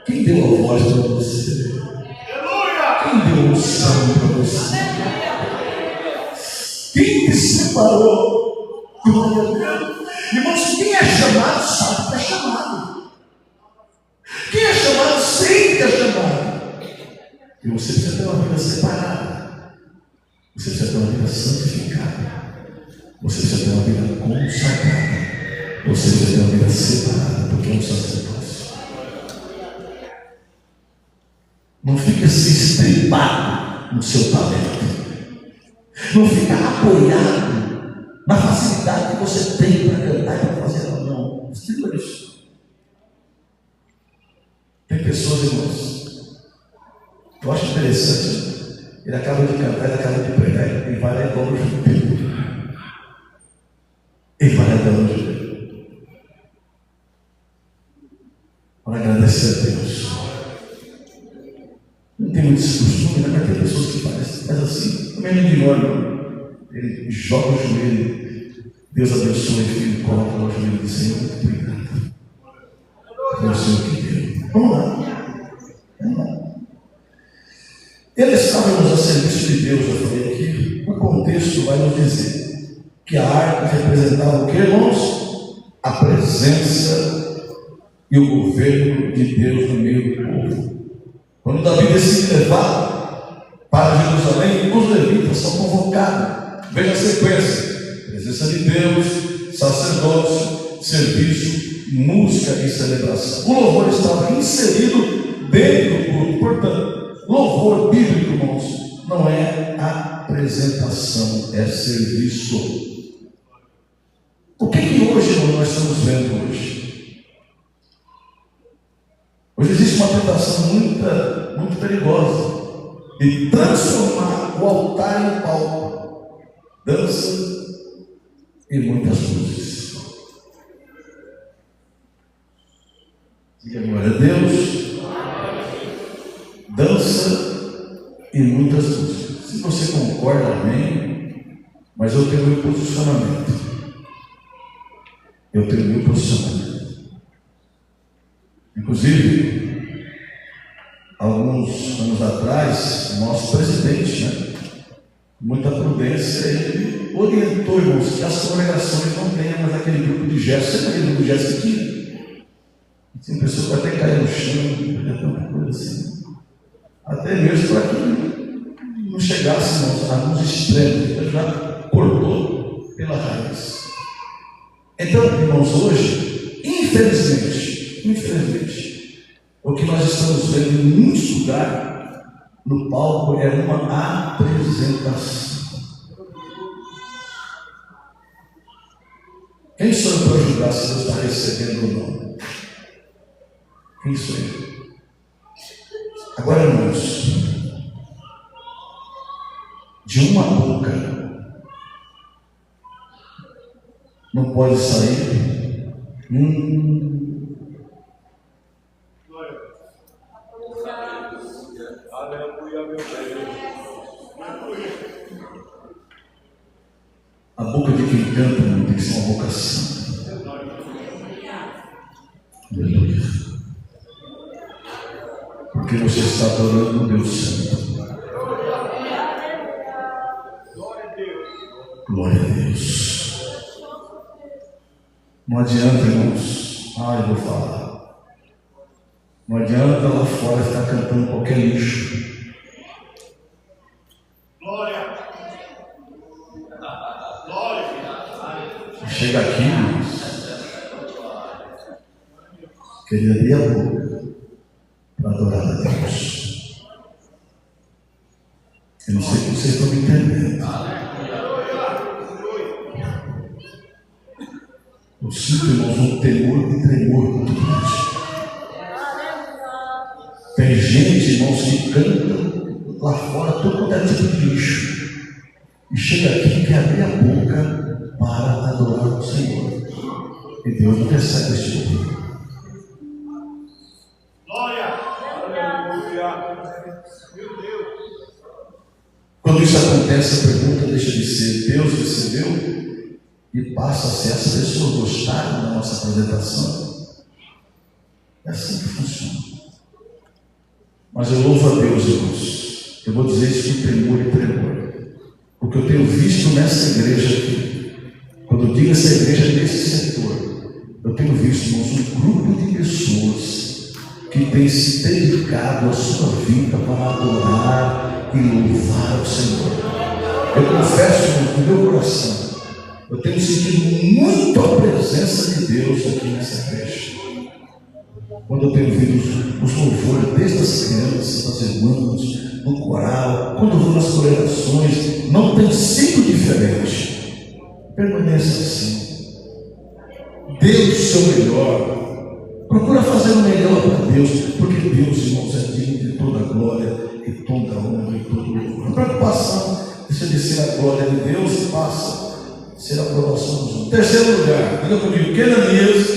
F: Quem deu a voz para você? Quem deu o sangue para você? Quem te separou? Glória a Deus. Irmãos, quem é chamado sabe que é chamado. Quem é chamado sempre é chamado. E você precisa ter uma vida separada. Você precisa ter uma vida santificada. Você precisa ter uma vida consagrada. Você precisa ter uma vida separada, porque é um sacerdócio. Não fica assim estribado no seu talento. Não fica apoiado na facilidade que você tem para cantar e para fazer. Não, estriba isso. Tem pessoas, irmãos, eu acho interessante. Ele acaba de cantar, ele acaba de pregar, ele vai lá e dobra o joelho. Ele vai lá e dobra o joelho para agradecer a Deus. Não tem muito esse costume, né? Mas tem pessoas que fazem assim, também não ignora. Ele joga o joelho, Deus abençoe, filho, coloca o joelho e diz: Senhor, muito obrigado. Foi o Senhor que deu. Vamos lá. Vamos lá. Eles estávamos a serviço de Deus, eu falei aqui. O contexto vai nos dizer que a arca representava o que, irmãos? A presença e o governo de Deus no meio do povo. Quando Davi decide levar para Jerusalém, os levitas são convocados. Veja a sequência: presença de Deus, sacerdócio, serviço, música e celebração. O louvor estava inserido dentro do culto. Portanto, louvor bíblico, irmãos, não é apresentação, é serviço. O que hoje, irmãos, nós estamos vendo hoje? Hoje existe uma tentação muito perigosa de transformar o altar em palco, dança e muitas luzes. Diga glória a Deus. Dança e muitas luzes. Se você concorda, amém. Mas eu tenho meu posicionamento. Eu tenho meu posicionamento. Inclusive, alguns anos atrás, nosso presidente, né, muita prudência, ele orientou, irmãos, que as congregações não tenham mais aquele grupo de gestos. Você aquele grupo de gestos que tinha? Tem pessoa que até cair no chão, tanta coisa assim. Até mesmo para que não chegasse a alguns extremos, ele já cortou pela raiz. Então, irmãos, hoje, infelizmente, o que nós estamos vendo em muitos lugares no palco é uma apresentação. Quem sou eu para julgar se Deus está recebendo ou não? Quem sou eu? Agora, irmãos, de uma boca não pode sair a boca de quem canta não tem que ser uma boca santa. Aleluia. Porque você está adorando o Deus Santo. Glória a Deus. Não adianta, irmãos. Eu vou falar. Não adianta lá fora ficar cantando qualquer lixo. Chega aqui, irmãos, queria abrir a boca para adorar a Deus. Eu não sei se vocês estão me entendendo. Eu sinto, irmãos, um temor e tremor muito grande. Tem gente, irmãos, que canta lá fora todo quanto é tipo de lixo. E chega aqui e quer abrir a boca para adorar o Senhor. E Deus não recebe este povo.
B: Glória! Aleluia! Meu Deus!
F: Quando isso acontece, a pergunta deixa de ser Deus recebeu e passa a ser as pessoas gostaram da nossa apresentação. É assim que funciona. Mas eu louvo a Deus, irmãos. Eu vou dizer isso com temor e tremor. Porque eu tenho visto nessa igreja aqui, quando eu digo essa igreja nesse setor, eu tenho visto, irmãos, um grupo de pessoas que tem se dedicado a sua vida para adorar e louvar o Senhor. Eu confesso, irmãos, no meu coração, eu tenho sentido muito a presença de Deus aqui nessa igreja. Quando eu tenho ouvido os louvores desde as crianças, das irmãs, no coral, quando eu vou nas congregações, não tem sido diferente. Permaneça assim. Dê o seu melhor. Procura fazer o melhor para Deus, porque Deus, irmãos, é digno de toda a glória e toda a honra e todo o louvor. A preocupação deixa de ser a glória de Deus e passa a ser a aprovação dos homens. Terceiro lugar, diga comigo, que Ananias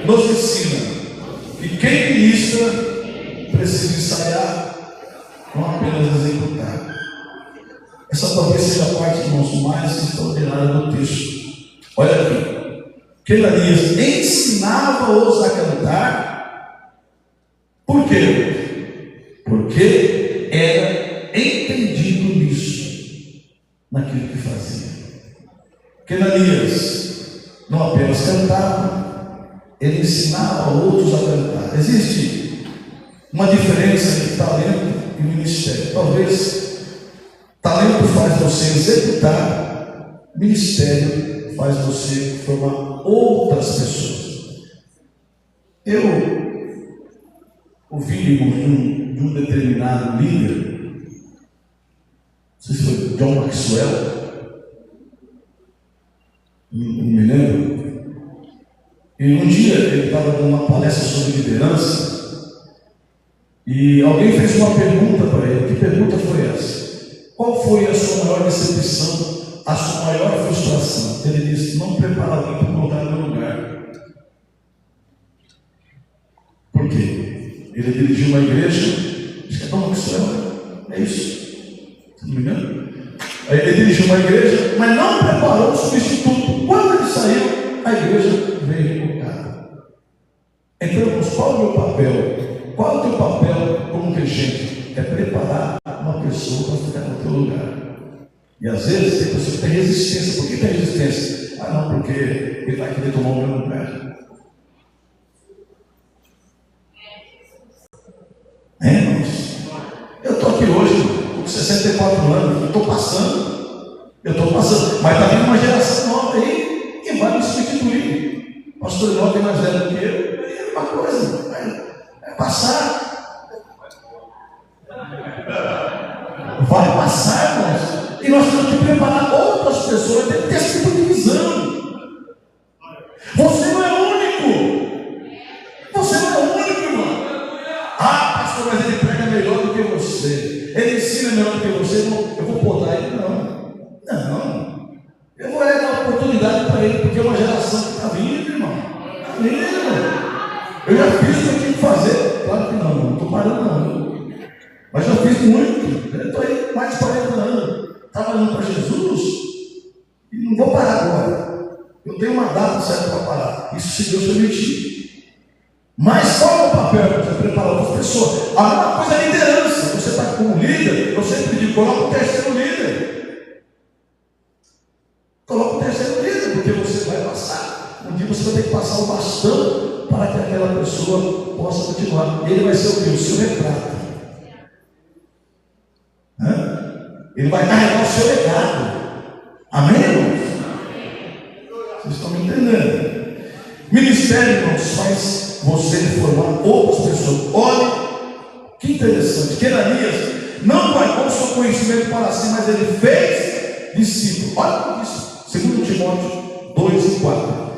F: nos ensina que quem ministra precisa ensaiar, não apenas executar. Essa talvez seja a parte, irmãos, mais extraordinária do texto. Olha aqui. Que Ananias ensinava-os a cantar. Por quê? Porque era entendido nisso, naquilo que fazia. Que Ananias não apenas cantava, ele ensinava outros a cantar. Existe uma diferença entre talento e ministério. Talvez talento faz você executar, ministério faz você formar outras pessoas. Eu ouvi, irmãos, de um determinado líder, não sei se foi John Maxwell, não me lembro. E um dia ele estava dando uma palestra sobre liderança e alguém fez uma pergunta para ele. Que pergunta foi essa? Qual foi a sua maior decepção, a sua maior frustração? Ele disse: não preparar alguém para colocar no meu lugar. Por quê? Ele dirigiu uma igreja, acho que é Dom Maxwell, é isso? Se não me engano. Aí ele dirigiu uma igreja, mas não preparou o substituto. Quando ele saiu, a igreja veio recocada. Então, qual é o meu papel Qual é o teu papel como regente? É preparar uma pessoa para ficar no teu lugar. E às vezes tem pessoas que têm resistência. Por que tem resistência? Ah, não, porque ele vai querer tomar o meu lugar. Irmãos, eu estou aqui hoje com 64 anos, eu estou passando, mas está vindo uma geração nova aí que vai me substituir. O pastor Enoque é mais velho do que eu, é uma coisa, vai passar. Vai passar, irmãos. E nós temos que preparar outras pessoas para ter esse tipo de visão. Você não é único. Você não é único, irmão. Ah, pastor, mas ele prega melhor do que você. Ele ensina melhor do que você. Eu vou podar ele? Não. Eu vou dar uma oportunidade para ele, porque é uma geração que está vindo, irmão. Está vindo. Eu já fiz o que eu tinha que fazer. Claro que não estou parando não. Mas já fiz muito. Eu estou aí mais de 40 anos. Trabalhando para Jesus. E não vou parar agora. Eu tenho uma data certa para parar. Isso se Deus permitir. Mas qual é o papel? Você preparar outras pessoas. A mesma coisa é liderança. Você está como líder, eu sempre digo, coloca o terceiro líder. Coloca o terceiro líder, porque você vai passar. Um dia você vai ter que passar o bastão para que aquela pessoa possa continuar. Ele vai ser o quê? O seu retrato. Ele vai carregar o seu legado. Amém, irmãos? Vocês estão me entendendo? Ministério, irmãos, faz você formar outras pessoas. Olha que interessante. Que Ananias não guardou o seu conhecimento para si, mas ele fez discípulo. Olha isso. 2 Timóteo 2:4.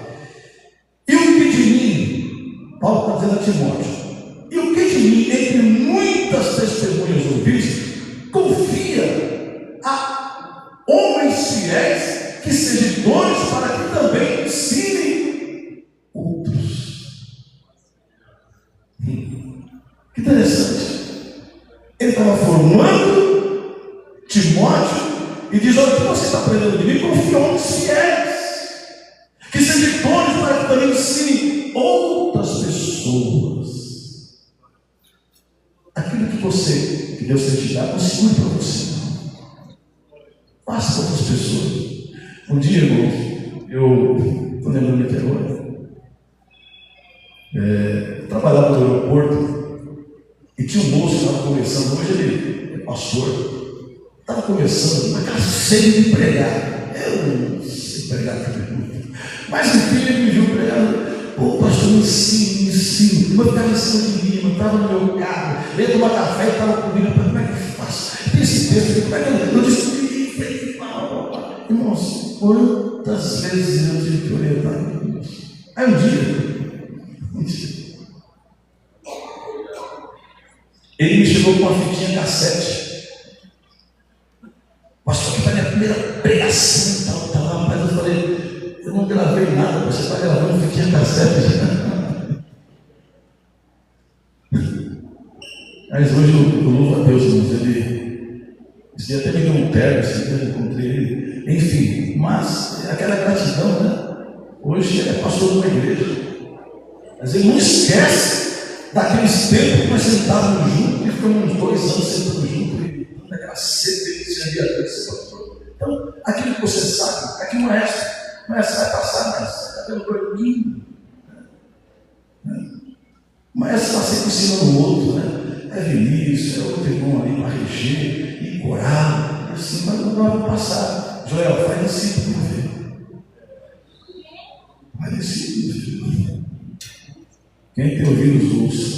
F: E o que de mim, Paulo está dizendo a Timóteo, e o que de mim, entre muitas testemunhas ouvistas, confia a homens fiéis que sejam idôneos para que também ensinem outros. Que interessante. Ele estava formando Timóteo e diz: olha, o que você está aprendendo de mim? Confia a homens fiéis que sejam idôneos para que também ensinem outras pessoas. Aquilo que Deus tem te dado, não segure para você. Faça para outras pessoas. Um dia, irmão, eu estou lembrando aqui agora, eu trabalhava no aeroporto e tinha um moço que estava começando. Hoje ele é pastor, estava começando, mas cansei de pregar. Eu não sei pregar também, mas enfim, ele me viu pregando. Pô, pastor, me ensina. Eu ficava em cima de mim, eu estava no meu carro, eu ia tomar café e estava comigo. Como é que eu faço? Tem esse texto, como é que eu descobri? Irmãos, quantas vezes eu tive que orientar? Aí um dia, ele me chegou com uma fitinha cassete. Pastor, que foi a minha primeira pregação, tal. Mas eu falei, eu não gravei nada, você está gravando fitinha cassete. Mas hoje eu louvo a Deus, irmãos. Esse dia até me deu um terno, eu encontrei ele. Enfim, mas aquela gratidão, né? Hoje ele é pastor de uma igreja. Mas ele não esquece daqueles tempos que nós sentávamos juntos e ficamos uns 2 anos sentando juntos, naquela sede que ele tinha de ser pastor. Então, aquilo que você sabe, aquilo não é essa vai passar, mas está pelo caminho. Mas está sempre ensinando o outro, né? É Vinícius, é outro irmão ali para reger, e corar, assim, mas não vai passar. Joel, faz discípulo, meu filho. Faz discípulo, meu filho. Quem tem ouvido, ouça.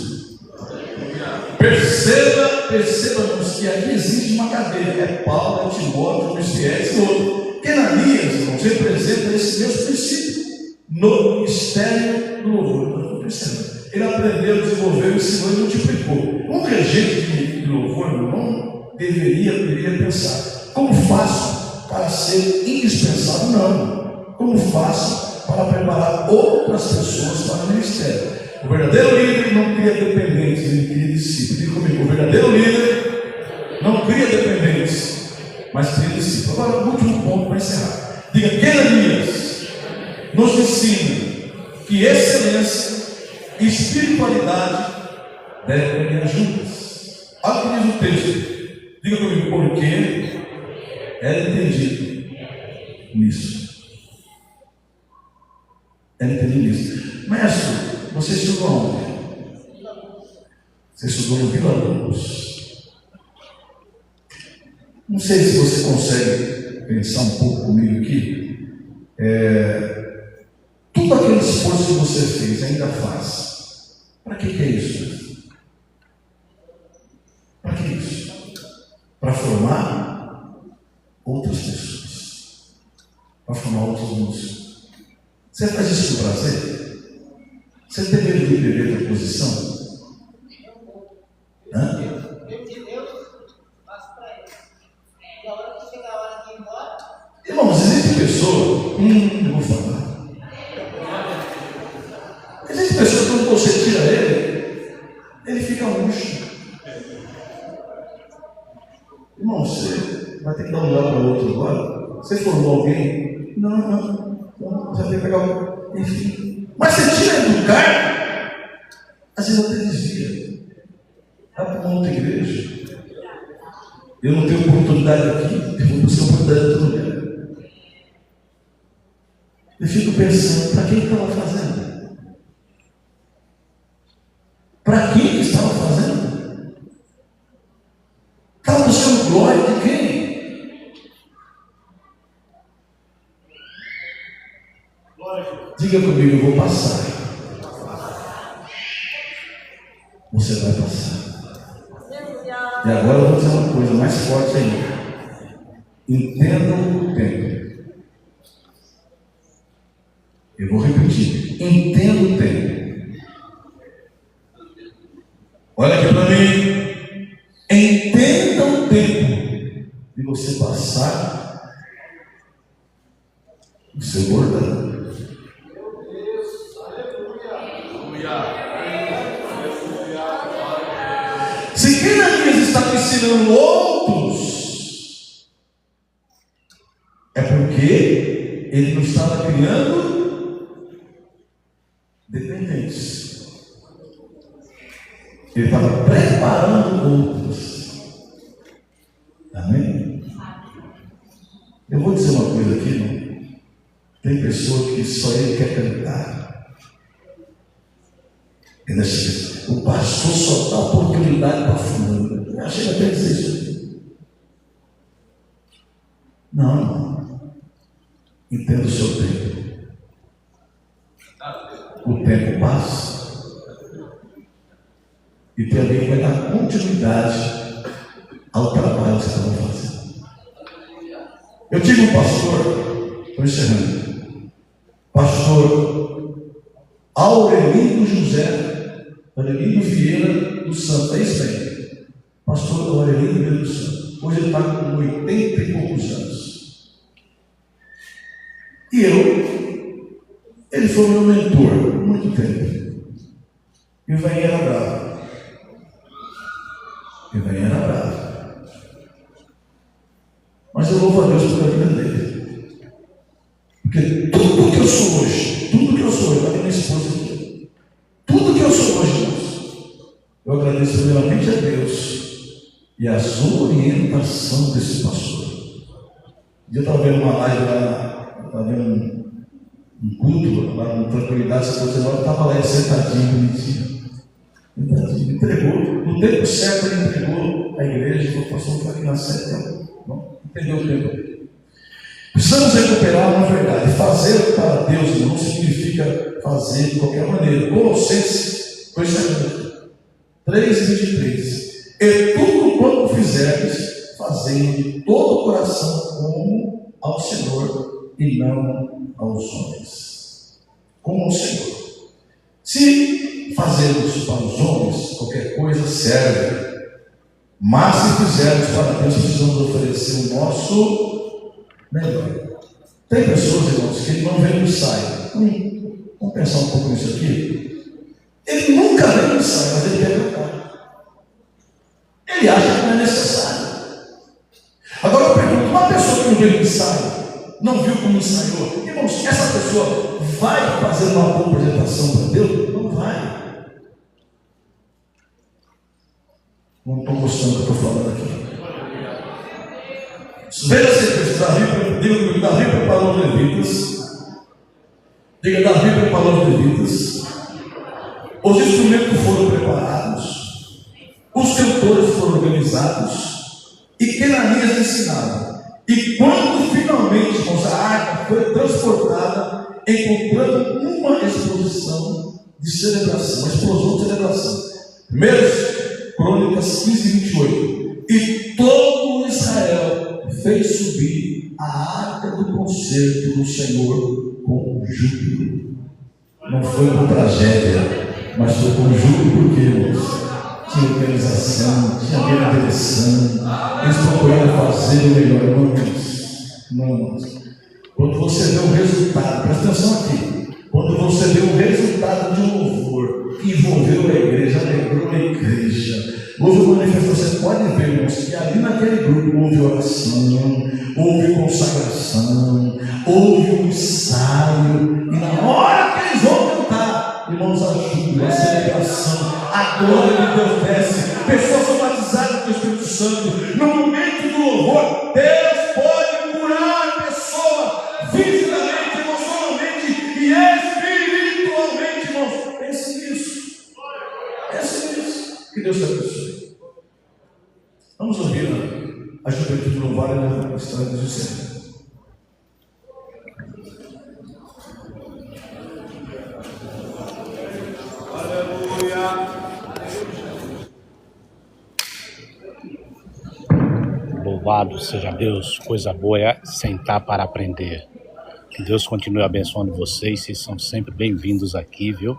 F: Perceba-nos que aqui existe uma cadeia. É Paulo, é Timóteo, os fiéis e outros. Que Ananias, irmãos, representa esse mesmo princípio no ministério do louvor. Ele aprendeu, desenvolveu, ensinou e multiplicou. Um regente de louvor, meu irmão, deveria pensar: como faço para ser indispensável? Não. Como faço para preparar outras pessoas para o ministério? O verdadeiro líder não cria dependentes, ele cria discípulos. Diga comigo: o verdadeiro líder não cria dependentes, mas cria discípulos. Agora, o último ponto para encerrar. Diga: que Ananias nos ensina que excelência, espiritualidade devem caminhar juntas. Olha o que diz o texto. Diga comigo, porque era entendido nisso. Era entendido nisso. Mestre, você estudou onde? Você estudou no Vila Lobos. Não sei se você consegue pensar um pouco comigo aqui. Tudo aquele esforço que você fez, ainda faz. Para que é isso? Para que é isso? Para formar outras pessoas. Para formar outros músicos. Você faz isso por prazer? Você tem medo de perder a posição? Irmãos, existe pessoa, eu vou falar. Existe pessoa que quando você tira ele fica murcho. Irmão, você vai ter que dar um lugar para o outro agora. Você formou alguém? Não, você vai ter que pegar um. Enfim. Mas você tira ele do cargo, às vezes até desvia. Vai para uma outra igreja. Eu não tenho oportunidade aqui, eu vou buscar oportunidade em outro lugar. Eu fico pensando, para quem estava fazendo? Para quem estava fazendo? Estava buscando glória de quem? Diga comigo, eu vou passar. Você vai passar. E agora eu vou dizer uma coisa mais forte ainda. Entendam o tempo. Eu vou repetir. Entenda o tempo. Olha aqui para mim. Entenda o tempo de você passar o seu bordão. Se quem está ensinando outros, é porque ele não estava criando dependentes. Ele estava preparando outros. Amém? Eu vou dizer uma coisa aqui, não? Tem pessoa que só ele quer cantar. O pastor só dá oportunidade para fulano. Eu achei até dizer isso. Não. Entenda o seu tempo. O tempo passa. E tem alguém que vai dar continuidade ao trabalho que você estava fazendo. Eu tive um pastor, estou encerrando, pastor Aurelino Vieira dos Santos, é isso aí. Pastor Aurelino Vieira dos Santos. Hoje ele está com 80 e poucos anos. E ele foi meu mentor por muito tempo. E o velho era bravo. Mas eu louvo a Deus pela vida dele. Porque tudo que eu sou hoje, vai ter minha esposa aqui. Tudo que eu sou hoje, eu agradeço primeiramente a Deus e a orientação desse pastor. Eu estava vendo uma live lá, estava vendo um culto lá no Tranquilidade, essa coisa, eu estava lá sentadinho, bonitinho. Entregou, no tempo certo ele entregou a igreja, falou, pastor, foi aqui na sede, não entendeu o tempo. Precisamos recuperar uma verdade. Fazer para Deus não significa fazer de qualquer maneira. Colossenses 3:23. E tudo quanto fizerdes, fazei de todo o coração como ao Senhor e não aos homens. Como ao Senhor. Se fazermos para os homens, qualquer coisa serve. Mas se fizermos para Deus, precisamos oferecer o nosso melhor. Tem pessoas, irmãos, que ele não vem no ensaio. Vamos pensar um pouco nisso aqui. Ele nunca vem no ensaio, mas ele quer cantar. Ele acha que não é necessário. Agora eu pergunto, uma pessoa que não veio no ensaio, não viu como ensaiou, irmãos, essa pessoa vai fazer uma boa apresentação para Deus? Não vai. Não estou gostando do que eu estou falando aqui. Veja se Davi preparou os levitas. Diga, Davi preparou os levitas. Os instrumentos foram preparados. Os cantores foram organizados. E Kenanias ensinava. E quando finalmente, irmãos, a arca foi transportada, encontrando uma exposição de celebração, uma explosão de celebração. 1 Crônicas 15:28. E todo Israel fez subir a arca do concerto do Senhor com júbilo. Não foi com tragédia, mas foi com júbilo, porque, irmãos, tinha organização, tinha alguém direção, eles procuraram fazer o melhor. Irmãos, quando você vê o resultado, presta atenção aqui, quando você vê o resultado de um louvor que envolveu a igreja, alegrou a igreja, houve manifestação, você pode ver, irmãos, que ali naquele grupo houve oração, houve consagração, houve um ensaio, e na hora que eles vão cantar, irmãos, a júbilo, a celebração, a glória de Deus desce, pessoas são batizadas com o Espírito Santo. No momento do louvor, Deus pode curar a pessoa fisicamente, emocionalmente e espiritualmente, irmãos. Pense nisso. Pense nisso. Que Deus te abençoe. Vamos ouvir a juventude no vale da história de José.
A: Louvado seja Deus, coisa boa é sentar para aprender. Que Deus continue abençoando vocês são sempre bem-vindos aqui, viu?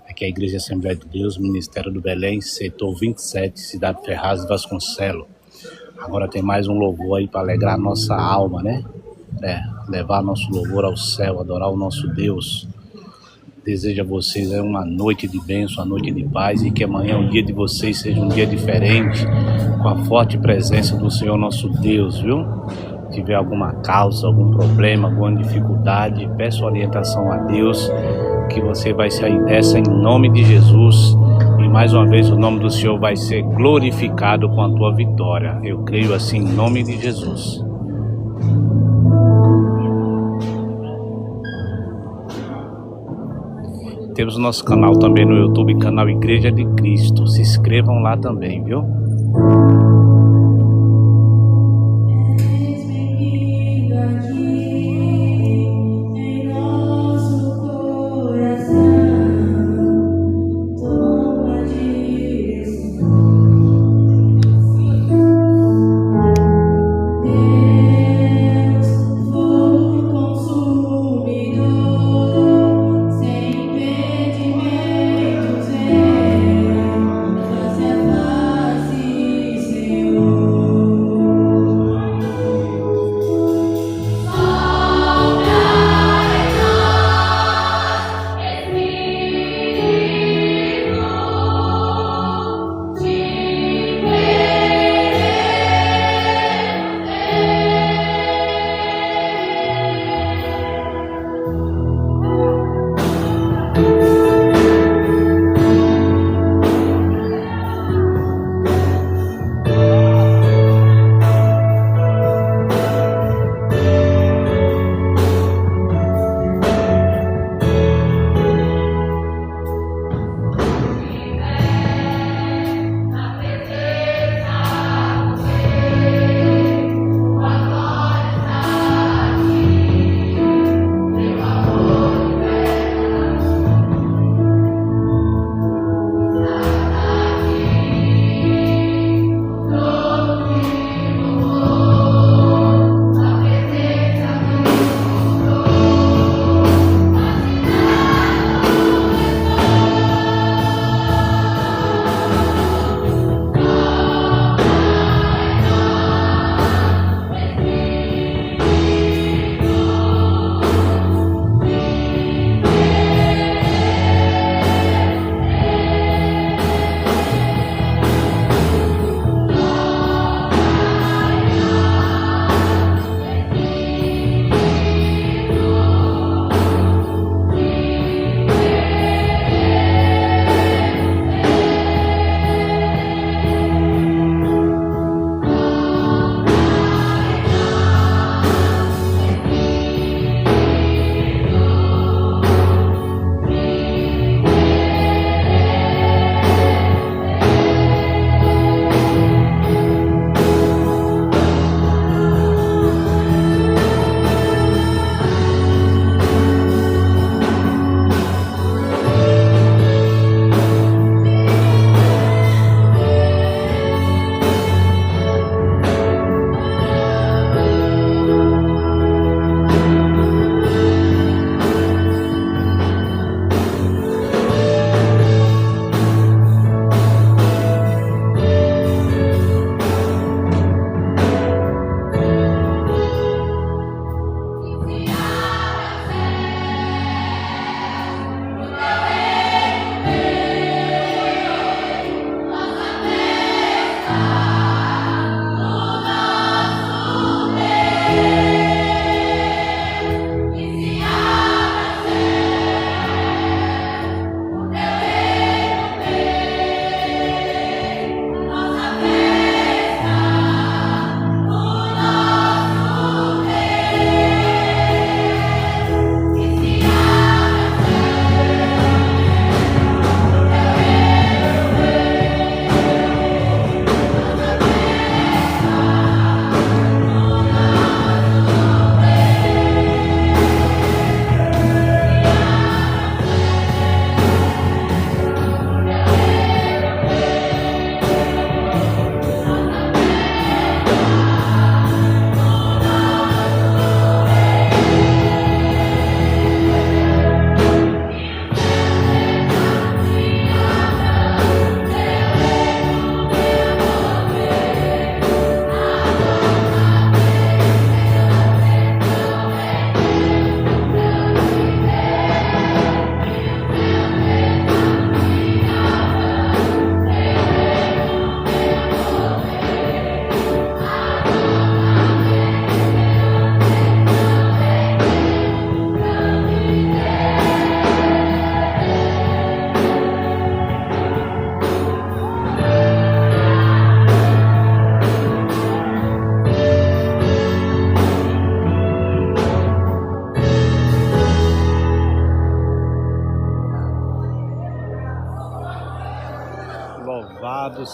A: Aqui é a Igreja Assembleia de Deus, Ministério do Belém, setor 27, Cidade Ferraz de Vasconcelos. Agora tem mais um louvor aí para alegrar a nossa alma, né? Levar nosso louvor ao céu, adorar o nosso Deus. Desejo a vocês uma noite de bênção, uma noite de paz, e que amanhã o dia de vocês seja um dia diferente, com a forte presença do Senhor nosso Deus, viu? Se tiver alguma causa, algum problema, alguma dificuldade, peço orientação a Deus, que você vai sair dessa em nome de Jesus, e mais uma vez o nome do Senhor vai ser glorificado com a tua vitória. Eu creio assim em nome de Jesus. Temos o nosso canal também no YouTube, canal Igreja de Cristo. Se inscrevam lá também, viu?
G: Faz a paz, Senhor.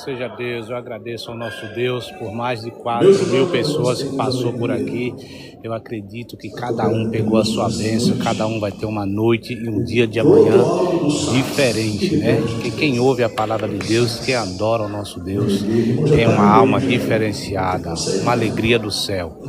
A: seja Deus, eu agradeço ao nosso Deus por mais de 4.000 pessoas que passou por aqui. Eu acredito que cada um pegou a sua bênção, cada um vai ter uma noite e um dia de amanhã diferente, né? Porque quem ouve a palavra de Deus, quem adora o nosso Deus, tem uma alma diferenciada, uma alegria do céu.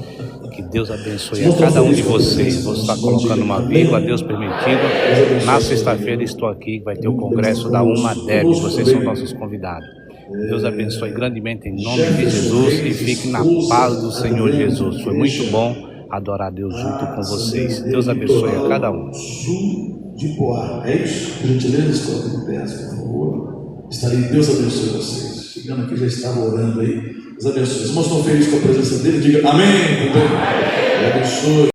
A: Que Deus abençoe a cada um de vocês. Você está colocando uma vírgula, Deus permitindo. Na sexta-feira estou aqui, vai ter o congresso da UMADEB. Vocês são nossos convidados. Deus abençoe grandemente em nome de Jesus e fique na paz do Senhor Jesus. Foi muito bom adorar a Deus junto com vocês. Deus abençoe a cada um.
F: Sul de Poá, é isso? Por gentileza, estou aqui perto, por favor. Estarei, Deus abençoe vocês. Chegando aqui, já estava orando aí. Deus abençoe. Os irmãos estão felizes com a presença dele? Diga amém. Deus abençoe.